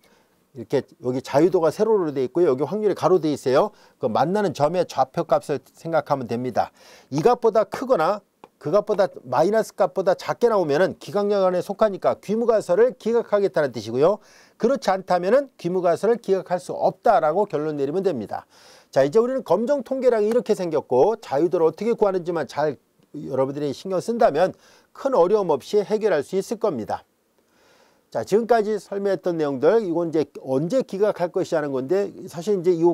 이렇게 여기 자유도가 세로로 되어 있고요. 여기 확률이 가로 되어 있어요. 그 만나는 점의 좌표 값을 생각하면 됩니다. 이 값보다 크거나 그 값보다 마이너스 값보다 작게 나오면은 기각역 안에 속하니까 귀무가설을 기각하겠다는 뜻이고요. 그렇지 않다면은 귀무가설을 기각할 수 없다라고 결론 내리면 됩니다. 자, 이제 우리는 검정 통계량이 이렇게 생겼고 자유도를 어떻게 구하는지만 잘 여러분들이 신경 쓴다면 큰 어려움 없이 해결할 수 있을 겁니다. 자, 지금까지 설명했던 내용들, 이건 이제 언제 기각할 것이라는 건데, 사실 이제 이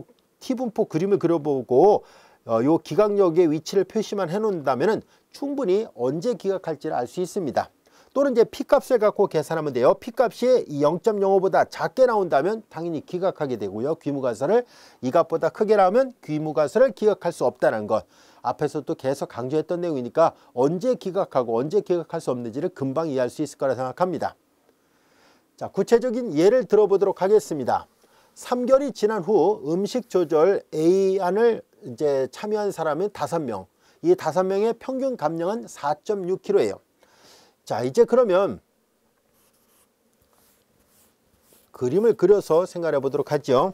T분포 그림을 그려보고 요 기각역의 위치를 표시만 해 놓는다면은 충분히 언제 기각할지를 알 수 있습니다. 또는 이제 P값을 갖고 계산하면 돼요. P값이 이 0.05보다 작게 나온다면 당연히 기각하게 되고요. 귀무가설을 이 값보다 크게 나오면 귀무가설을 기각할 수 없다는 것. 앞에서도 계속 강조했던 내용이니까 언제 기각하고 언제 기각할 수 없는지를 금방 이해할 수 있을 거라 생각합니다. 자, 구체적인 예를 들어보도록 하겠습니다. 3개월이 지난 후 음식 조절 A안을 이제 참여한 사람은 5명. 이 5명의 평균 감량은 4.6kg예요. 자, 이제 그러면 그림을 그려서 생각해 보도록 하죠.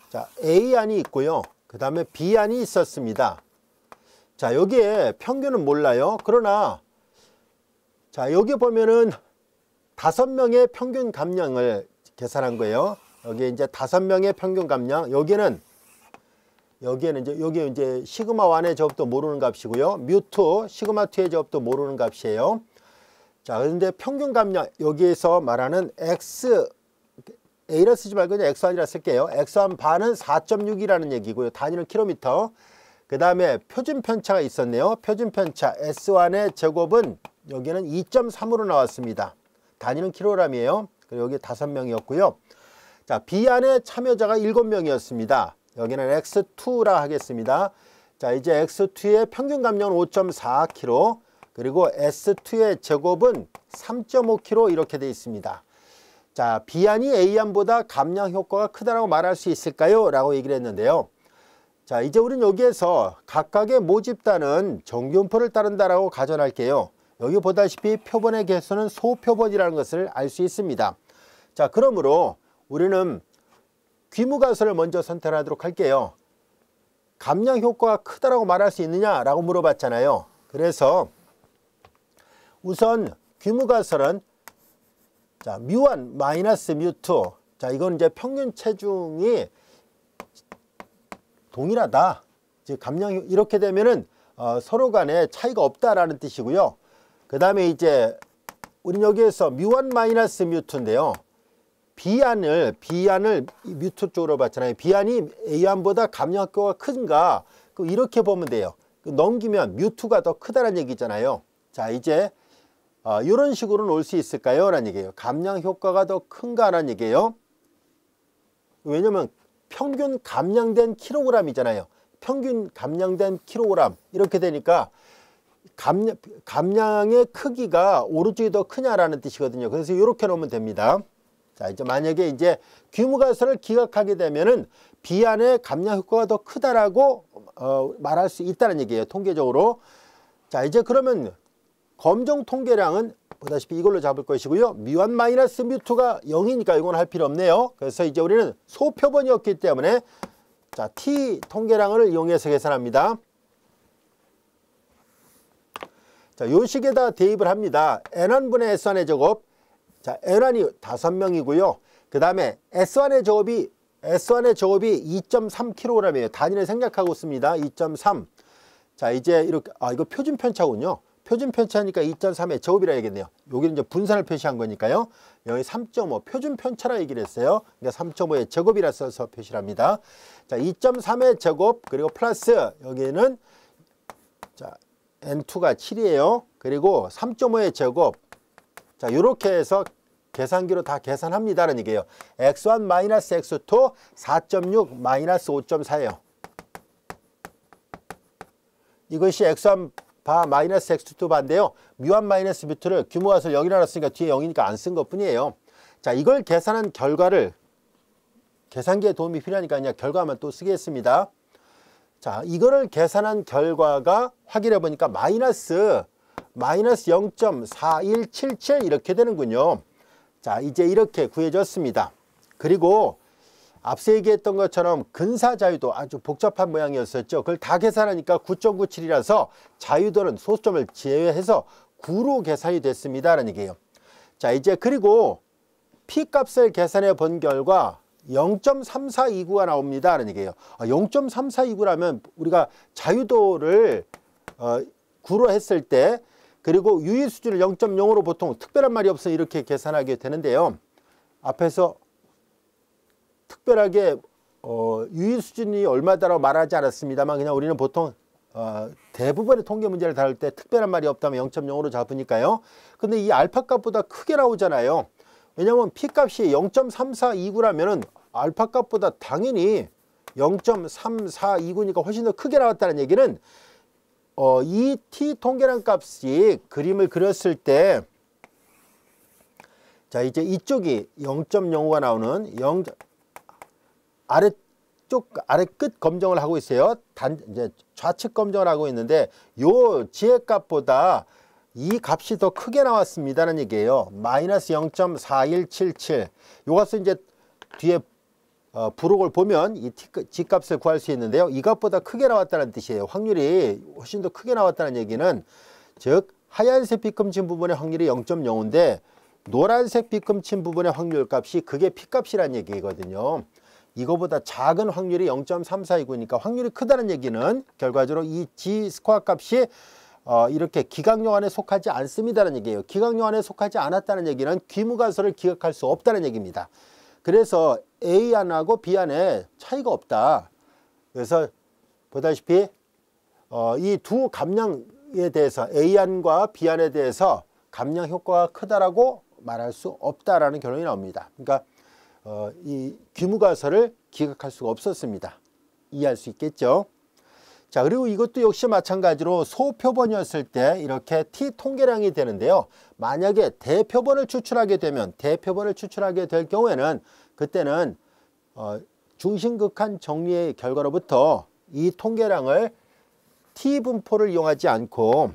자, A안이 있고요. 그 다음에 B안이 있었습니다. 자, 여기에 평균은 몰라요. 그러나 자, 여기 보면은 5명의 평균 감량을 계산한 거예요. 여기 이제 5명의 평균 감량, 여기는 이제 여기 이제 시그마 1의 제곱도 모르는 값이고요. 뮤2 시그마 2의 제곱도 모르는 값이에요. 자, 그런데 평균 감량 여기에서 말하는 x A를 쓰지 말고 그냥 x1이라 쓸게요. x1 반은 4.6이라는 얘기고요. 단위는 킬로미터. 그 다음에 표준 편차가 있었네요. 표준 편차 S1의 제곱은 여기는 2.3으로 나왔습니다. 단위는 킬로그램이에요. 그리고 여기 5명이었고요. 자, B 안에 참여자가 7명이었습니다. 여기는 X2라 하겠습니다. 자, 이제 X2의 평균 감량은 5.4kg, 그리고 S2의 제곱은 3.5kg 이렇게 되어 있습니다. 자, B안이 A안보다 감량 효과가 크다라고 말할 수 있을까요? 라고 얘기를 했는데요. 자, 이제 우리는 여기에서 각각의 모집단은 정규분포를 따른다라고 가정할게요. 여기 보다시피 표본의 개수는 소표본이라는 것을 알 수 있습니다. 자, 그러므로 우리는 귀무가설을 먼저 선택하도록 할게요. 감량 효과가 크다라고 말할 수 있느냐라고 물어봤잖아요. 그래서 우선 귀무가설은 자, µ1 마이너스 µ2. 자, 이건 이제 평균 체중이 동일하다. 즉 감량 이렇게 되면은 서로 간에 차이가 없다라는 뜻이고요. 그 다음에 이제 우린 여기에서 µ1 마이너스 µ2인데요. B안을 뮤2 쪽으로 봤잖아요. B안이 A안보다 감량 효과가 큰가? 이렇게 보면 돼요. 넘기면 뮤2가 더 크다는 얘기잖아요. 자, 이제 이런 식으로는 올 수 있을까요? 라는 얘기예요. 감량 효과가 더 큰가? 라는 얘기예요. 왜냐면 평균 감량된 킬로그램이잖아요. 평균 감량된 킬로그램 이렇게 되니까 감량의 크기가 오른쪽이 더 크냐라는 뜻이거든요. 그래서 이렇게 놓으면 됩니다. 자, 이제 만약에 이제 귀무가설을 기각하게 되면은 B안의 감량 효과가 더 크다라고 말할 수 있다는 얘기예요. 통계적으로. 자, 이제 그러면 검정 통계량은 보다시피 이걸로 잡을 것이고요. µ1 마이너스 µ2가 0이니까 이건 할 필요 없네요. 그래서 이제 우리는 소표본이었기 때문에 자, T 통계량을 이용해서 계산합니다. 자, 요 식에다 대입을 합니다. N1분의 S1의 제곱. 자, N1이 5명이고요. 그 다음에 S1의 제곱이 2.3kg이에요. 단위를 생략하고 있습니다. 2.3. 자, 이제 이렇게, 이거 표준 편차군요. 표준 편차니까 2.3의 제곱이라 해야겠네요. 여기는 이제 분산을 표시한 거니까요. 여기 3.5 표준 편차라 얘기를 했어요. 그러니까 3.5의 제곱이라 써서 표시를 합니다. 자, 2.3의 제곱 그리고 플러스 여기는 자, N2가 7이에요. 그리고 3.5의 제곱. 자, 요렇게 해서 계산기로 다 계산합니다라는 얘기예요. x1 마이너스 x2 4.6 마이너스 5.4예요. 이것이 x1 바 마이너스 x2 반인데요. 뮤1 마이너스 뮤2를 규모가서 0이라 놨으니까 뒤에 0이니까 안 쓴 것뿐이에요. 자, 이걸 계산한 결과를 계산기에 도움이 필요하니까 그냥 결과만 또 쓰겠습니다. 자, 이거를 계산한 결과가 확인해 보니까 마이너스 0.4177 이렇게 되는군요. 자, 이제 이렇게 구해졌습니다. 그리고 앞서 얘기했던 것처럼 근사자유도 아주 복잡한 모양이었었죠. 그걸 다 계산하니까 9.97이라서 자유도는 소수점을 제외해서 9로 계산이 됐습니다 라는 얘기예요. 자, 이제 그리고 P값을 계산해 본 결과 0.3429가 나옵니다 라는 얘기예요. 0.3429라면 우리가 자유도를 9로 했을 때 그리고 유의 수준을 0.0으로 보통 특별한 말이 없어 이렇게 계산하게 되는데요. 앞에서 특별하게 유의 수준이 얼마다라고 말하지 않았습니다만 그냥 우리는 보통 대부분의 통계 문제를 다룰 때 특별한 말이 없다면 0.0으로 잡으니까요. 근데 이 알파 값보다 크게 나오잖아요. 왜냐하면 P값이 0.3429라면 알파 값보다 당연히 0.3429니까 훨씬 더 크게 나왔다는 얘기는 이 T 통계량 값이 그림을 그렸을 때 자, 이제 이쪽이 0.05가 나오는 아래 끝 검정을 하고 있어요. 이제 좌측 검정을 하고 있는데 요 지혜값보다 이 값이 더 크게 나왔습니다는 얘기예요. 마이너스 0.4177. 요것은 이제 뒤에 부록을 보면 이 G값을 구할 수 있는데요. 이 값보다 크게 나왔다는 뜻이에요. 확률이 훨씬 더 크게 나왔다는 얘기는 즉 하얀색 B금친 부분의 확률이 0.05인데 노란색 B금친 부분의 확률 값이 그게 P값이라는 얘기거든요. 이거보다 작은 확률이 0.3429니까 확률이 크다는 얘기는 결과적으로 이 G 스코어 값이 이렇게 기각용 안에 속하지 않습니다라는 얘기예요. 기각용 안에 속하지 않았다는 얘기는 귀무가설을 기각할 수 없다는 얘기입니다. 그래서 A안하고 B안에 차이가 없다. 그래서 보다시피 이 두 감량에 대해서 A안과 B안에 대해서 감량 효과가 크다라고 말할 수 없다라는 결론이 나옵니다. 그러니까 이 귀무가설을 기각할 수가 없었습니다. 이해할 수 있겠죠? 자, 그리고 이것도 역시 마찬가지로 소표본이었을 때 이렇게 T 통계량이 되는데요. 만약에 대표본을 추출하게 될 경우에는 그때는 중심극한 정리의 결과로부터 이 통계량을 T 분포를 이용하지 않고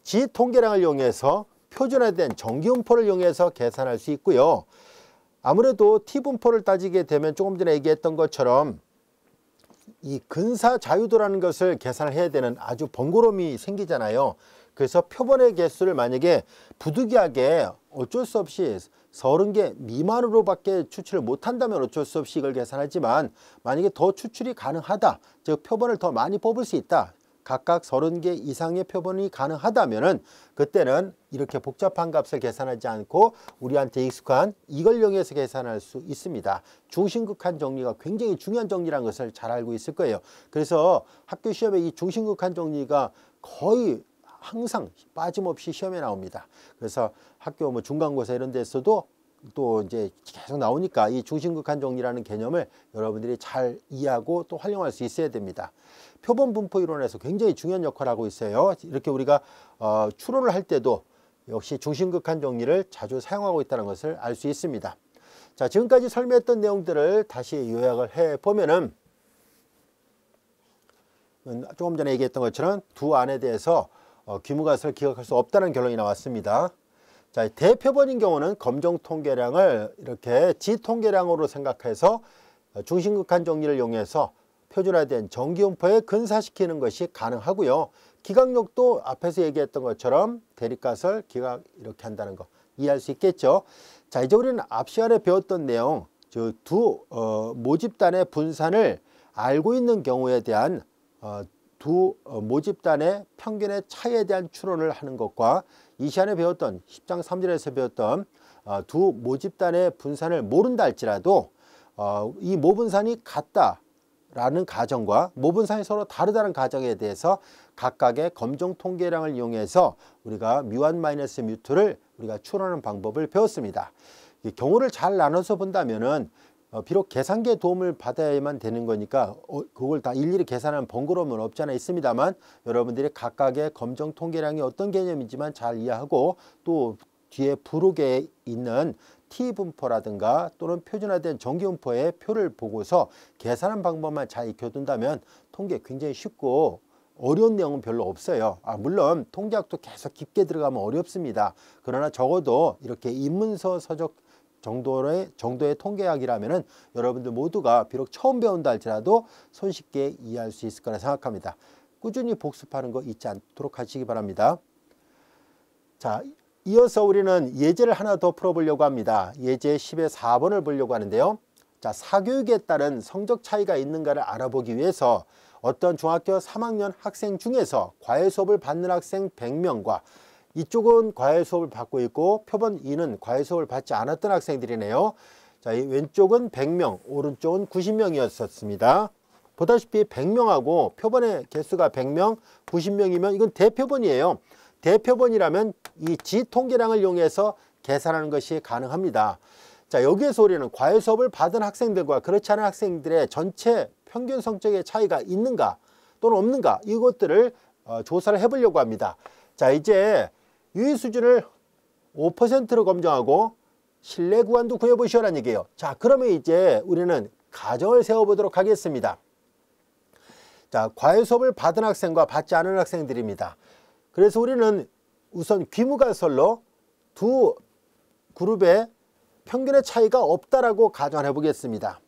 G 통계량을 이용해서 표준화된 정기분포를 이용해서 계산할 수 있고요. 아무래도 T 분포를 따지게 되면 조금 전에 얘기했던 것처럼 이 근사 자유도라는 것을 계산을 해야 되는 아주 번거로움이 생기잖아요. 그래서 표본의 개수를 만약에 부득이하게 어쩔 수 없이 30개 미만으로밖에 추출을 못한다면 어쩔 수 없이 이걸 계산하지만 만약에 더 추출이 가능하다, 즉 표본을 더 많이 뽑을 수 있다, 각각 30개 이상의 표본이 가능하다면은 그때는 이렇게 복잡한 값을 계산하지 않고 우리한테 익숙한 이걸 이용해서 계산할 수 있습니다. 중심극한 정리가 굉장히 중요한 정리라는 것을 잘 알고 있을 거예요. 그래서 학교 시험에 이 중심극한 정리가 거의 항상 빠짐없이 시험에 나옵니다. 그래서 학교 뭐 중간고사 이런 데서도 또 이제 계속 나오니까 이 중심극한 정리라는 개념을 여러분들이 잘 이해하고 또 활용할 수 있어야 됩니다. 표본 분포 이론에서 굉장히 중요한 역할을 하고 있어요. 이렇게 우리가 추론을 할 때도 역시 중심극한 정리를 자주 사용하고 있다는 것을 알 수 있습니다. 자, 지금까지 설명했던 내용들을 다시 요약을 해보면은 조금 전에 얘기했던 것처럼 두 안에 대해서 귀무가설을 기각할 수 없다는 결론이 나왔습니다. 자, 대표본인 경우는 검정 통계량을 이렇게 G 통계량으로 생각해서 중심극한 정리를 이용해서 표준화된 전기음포에 근사시키는 것이 가능하고요. 기각력도 앞에서 얘기했던 것처럼 대립가설, 기각 이렇게 한다는 거 이해할 수 있겠죠. 자, 이제 우리는 앞 시간에 배웠던 내용, 두 모집단의 분산을 알고 있는 경우에 대한 두 모집단의 평균의 차이에 대한 추론을 하는 것과 이 시간에 배웠던 10장 3절에서 배웠던 두 모집단의 분산을 모른다 할지라도 이 모분산이 같다라는 가정과 모분산이 서로 다르다는 가정에 대해서 각각의 검정 통계량을 이용해서 우리가 뮤1 마이너스 뮤2를 우리가 추론하는 방법을 배웠습니다. 경우를 잘 나눠서 본다면은 비록 계산기의 도움을 받아야만 되는 거니까 그걸 다 일일이 계산하는 번거로움은 없지 않아 있습니다만 여러분들이 각각의 검정 통계량이 어떤 개념이지만 잘 이해하고 또 뒤에 부록에 있는 T분포라든가 또는 표준화된 전기분포의 표를 보고서 계산하는 방법만 잘 익혀둔다면 통계 굉장히 쉽고 어려운 내용은 별로 없어요. 물론 통계학도 계속 깊게 들어가면 어렵습니다. 그러나 적어도 이렇게 입문서 서적 정도의 통계학이라면은 여러분들 모두가 비록 처음 배운다 할지라도 손쉽게 이해할 수 있을 거라 생각합니다. 꾸준히 복습하는 거 잊지 않도록 하시기 바랍니다. 자, 이어서 우리는 예제를 하나 더 풀어보려고 합니다. 예제 10의 4번을 보려고 하는데요. 자, 사교육에 따른 성적 차이가 있는가를 알아보기 위해서 어떤 중학교 3학년 학생 중에서 과외 수업을 받는 학생 100명과 이쪽은 과외 수업을 받고 있고 표본 2는 과외 수업을 받지 않았던 학생들이네요. 자, 이 왼쪽은 100명, 오른쪽은 90명이었습니다. 보다시피 100명하고 표본의 개수가 100명, 90명이면 이건 대표본이에요. 대표본이라면 이 지통계량을 이용해서 계산하는 것이 가능합니다. 자, 여기에서 우리는 과외 수업을 받은 학생들과 그렇지 않은 학생들의 전체 평균 성적의 차이가 있는가 또는 없는가 이것들을 조사를 해보려고 합니다. 자, 이제 유의 수준을 5%로 검정하고 신뢰 구간도 구해보시오라는 얘기예요. 자, 그러면 이제 우리는 가정을 세워보도록 하겠습니다. 자, 과외 수업을 받은 학생과 받지 않은 학생들입니다. 그래서 우리는 우선 귀무가설로 두 그룹의 평균의 차이가 없다라고 가정해 보겠습니다.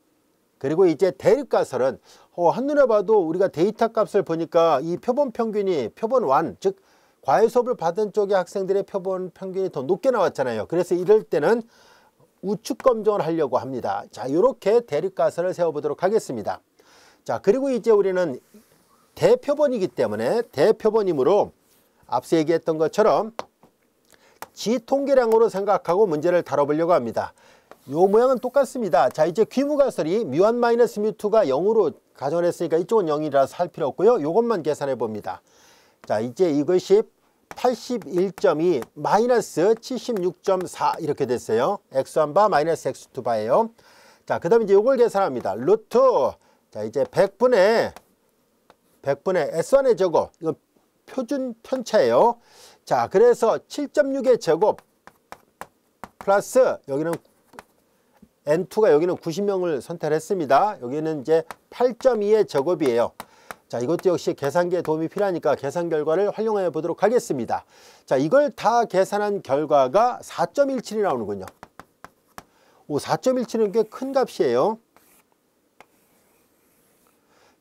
그리고 이제 대립가설은 한눈에 봐도 우리가 데이터 값을 보니까 이 표본 평균이 표본 1, 즉 과외 수업을 받은 쪽의 학생들의 표본 평균이 더 높게 나왔잖아요. 그래서 이럴 때는 우측 검정을 하려고 합니다. 자, 이렇게 대립가설을 세워보도록 하겠습니다. 자, 그리고 이제 우리는 대표본이기 때문에 대표본이므로 앞서 얘기했던 것처럼 지통계량으로 생각하고 문제를 다뤄보려고 합니다. 요 모양은 똑같습니다. 자, 이제 귀무가설이 뮤1 마이너스 뮤2가 0으로 가정을 했으니까 이쪽은 0이라서 할 필요 없고요. 요것만 계산해 봅니다. 자, 이제 이것이 81.2 마이너스 76.4 이렇게 됐어요. x1바 마이너스 x2바예요. 자, 그 다음에 이제 요걸 계산합니다. 루트, 자, 이제 100분의 s1의 제곱, 이건 표준 편차예요. 자, 그래서 7.6의 제곱 플러스 여기는 N2가 여기는 90명을 선택했습니다. 여기는 이제 8.2의 제곱이에요. 자, 이것도 역시 계산기의 도움이 필요하니까 계산 결과를 활용해 보도록 하겠습니다. 자, 이걸 다 계산한 결과가 4.17이 나오는군요. 4.17은 꽤 큰 값이에요.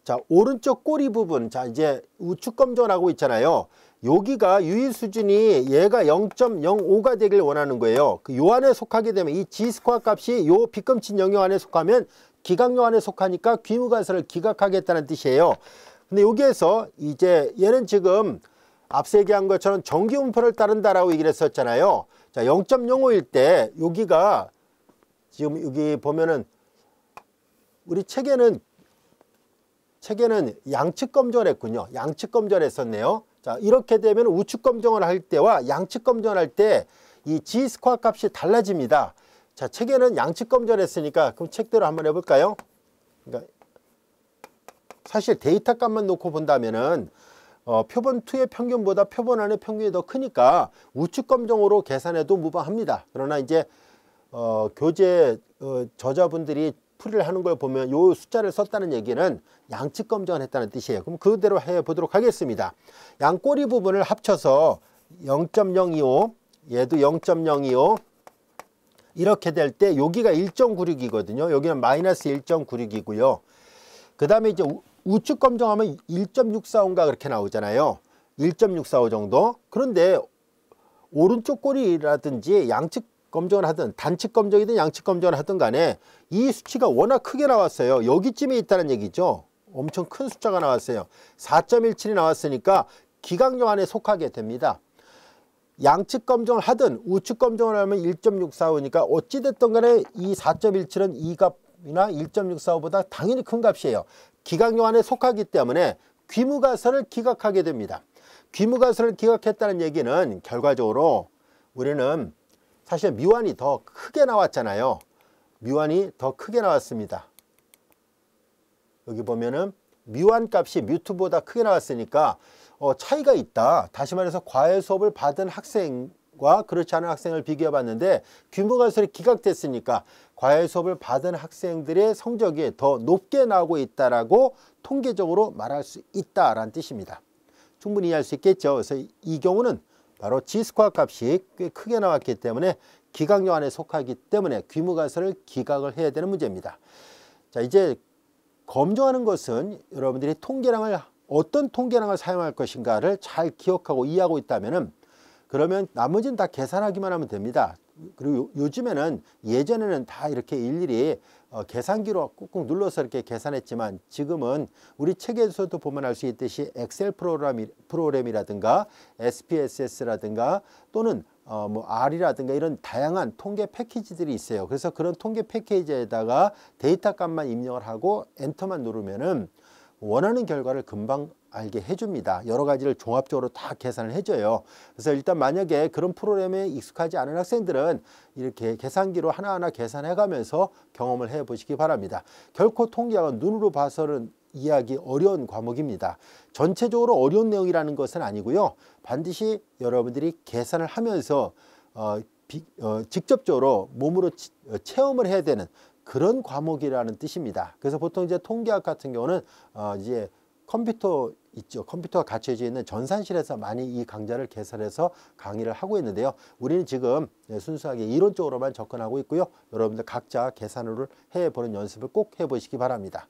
자, 오른쪽 꼬리 부분, 자, 이제 우측 검정을 하고 있잖아요. 여기가 유의 수준이 얘가 0.05가 되길 원하는 거예요. 요 안에 속하게 되면 이 G스코어 값이 요 빗금친 영역 안에 속하면 기각역 안에 속하니까 귀무가설을 기각하겠다는 뜻이에요. 근데 여기에서 이제 얘는 지금 앞서 얘기한 것처럼 전기분포를 따른다라고 얘기를 했었잖아요. 자, 0.05일 때 여기가 지금 여기 보면은 우리 책에는 양측 검정을 했군요. 양측 검정을 했었네요. 자, 이렇게 되면 우측 검정을 할 때와 양측 검정을 할 때 이 G스코어 값이 달라집니다. 자, 책에는 양측 검정을 했으니까 그럼 책대로 한번 해볼까요? 그러니까 사실 데이터 값만 놓고 본다면은 표본 2의 평균보다 표본 1의 평균이 더 크니까 우측 검정으로 계산해도 무방합니다. 그러나 이제 교재 저자분들이 풀이를 하는 걸 보면 요 숫자를 썼다는 얘기는 양측 검정을 했다는 뜻이에요. 그럼 그대로 해보도록 하겠습니다. 양꼬리 부분을 합쳐서 0.025, 얘도 0.025 이렇게 될 때 여기가 1.96이거든요. 여기는 마이너스 1.96이고요. 그 다음에 이제 우측 검정하면 1.645인가 그렇게 나오잖아요. 1.645 정도. 그런데 오른쪽 꼬리라든지 양측 검정을 하든 단측 검정이든 양측 검정을 하든 간에 이 수치가 워낙 크게 나왔어요. 여기쯤에 있다는 얘기죠. 엄청 큰 숫자가 나왔어요. 4.17이 나왔으니까 기각용 안에 속하게 됩니다. 양측 검정을 하든 우측 검정을 하면 1.645니까 어찌됐든 간에 이 4.17은 이 값이나 1.645보다 당연히 큰 값이에요. 기각용 안에 속하기 때문에 귀무가설을 기각하게 됩니다. 귀무가설을 기각했다는 얘기는 결과적으로 우리는 사실 미완이 더 크게 나왔잖아요. 미완이 더 크게 나왔습니다. 여기 보면은 미완 값이 뮤트보다 크게 나왔으니까 차이가 있다. 다시 말해서 과외 수업을 받은 학생과 그렇지 않은 학생을 비교해 봤는데 귀무가설이 기각됐으니까 과외 수업을 받은 학생들의 성적이 더 높게 나오고 있다라고 통계적으로 말할 수 있다라는 뜻입니다. 충분히 이해할 수 있겠죠. 그래서 이 경우는 바로 G스퀘어 값이 꽤 크게 나왔기 때문에 기각용 안에 속하기 때문에 귀무가설을 기각을 해야 되는 문제입니다. 자, 이제 검증하는 것은 여러분들이 통계량을 어떤 통계량을 사용할 것인가를 잘 기억하고 이해하고 있다면은 그러면 나머지는 다 계산하기만 하면 됩니다. 그리고 요즘에는 예전에는 다 이렇게 일일이 계산기로 꾹꾹 눌러서 이렇게 계산했지만 지금은 우리 책에서도 보면 알 수 있듯이 엑셀 프로그램이라든가 SPSS라든가 또는 뭐 R이라든가 이런 다양한 통계 패키지들이 있어요. 그래서 그런 통계 패키지에다가 데이터 값만 입력을 하고 엔터만 누르면은 원하는 결과를 금방 알게 해줍니다. 여러 가지를 종합적으로 다 계산을 해줘요. 그래서 일단 만약에 그런 프로그램에 익숙하지 않은 학생들은 이렇게 계산기로 하나하나 계산해 가면서 경험을 해 보시기 바랍니다. 결코 통계학은 눈으로 봐서는 이해하기 어려운 과목입니다. 전체적으로 어려운 내용이라는 것은 아니고요. 반드시 여러분들이 계산을 하면서 직접적으로 몸으로 체험을 해야 되는 그런 과목이라는 뜻입니다. 그래서 보통 이제 통계학 같은 경우는 이제 컴퓨터 있죠. 컴퓨터가 갖춰져 있는 전산실에서 많이 이 강좌를 개설해서 강의를 하고 있는데요. 우리는 지금 순수하게 이론적으로만 접근하고 있고요. 여러분들 각자 계산을 해보는 연습을 꼭 해보시기 바랍니다.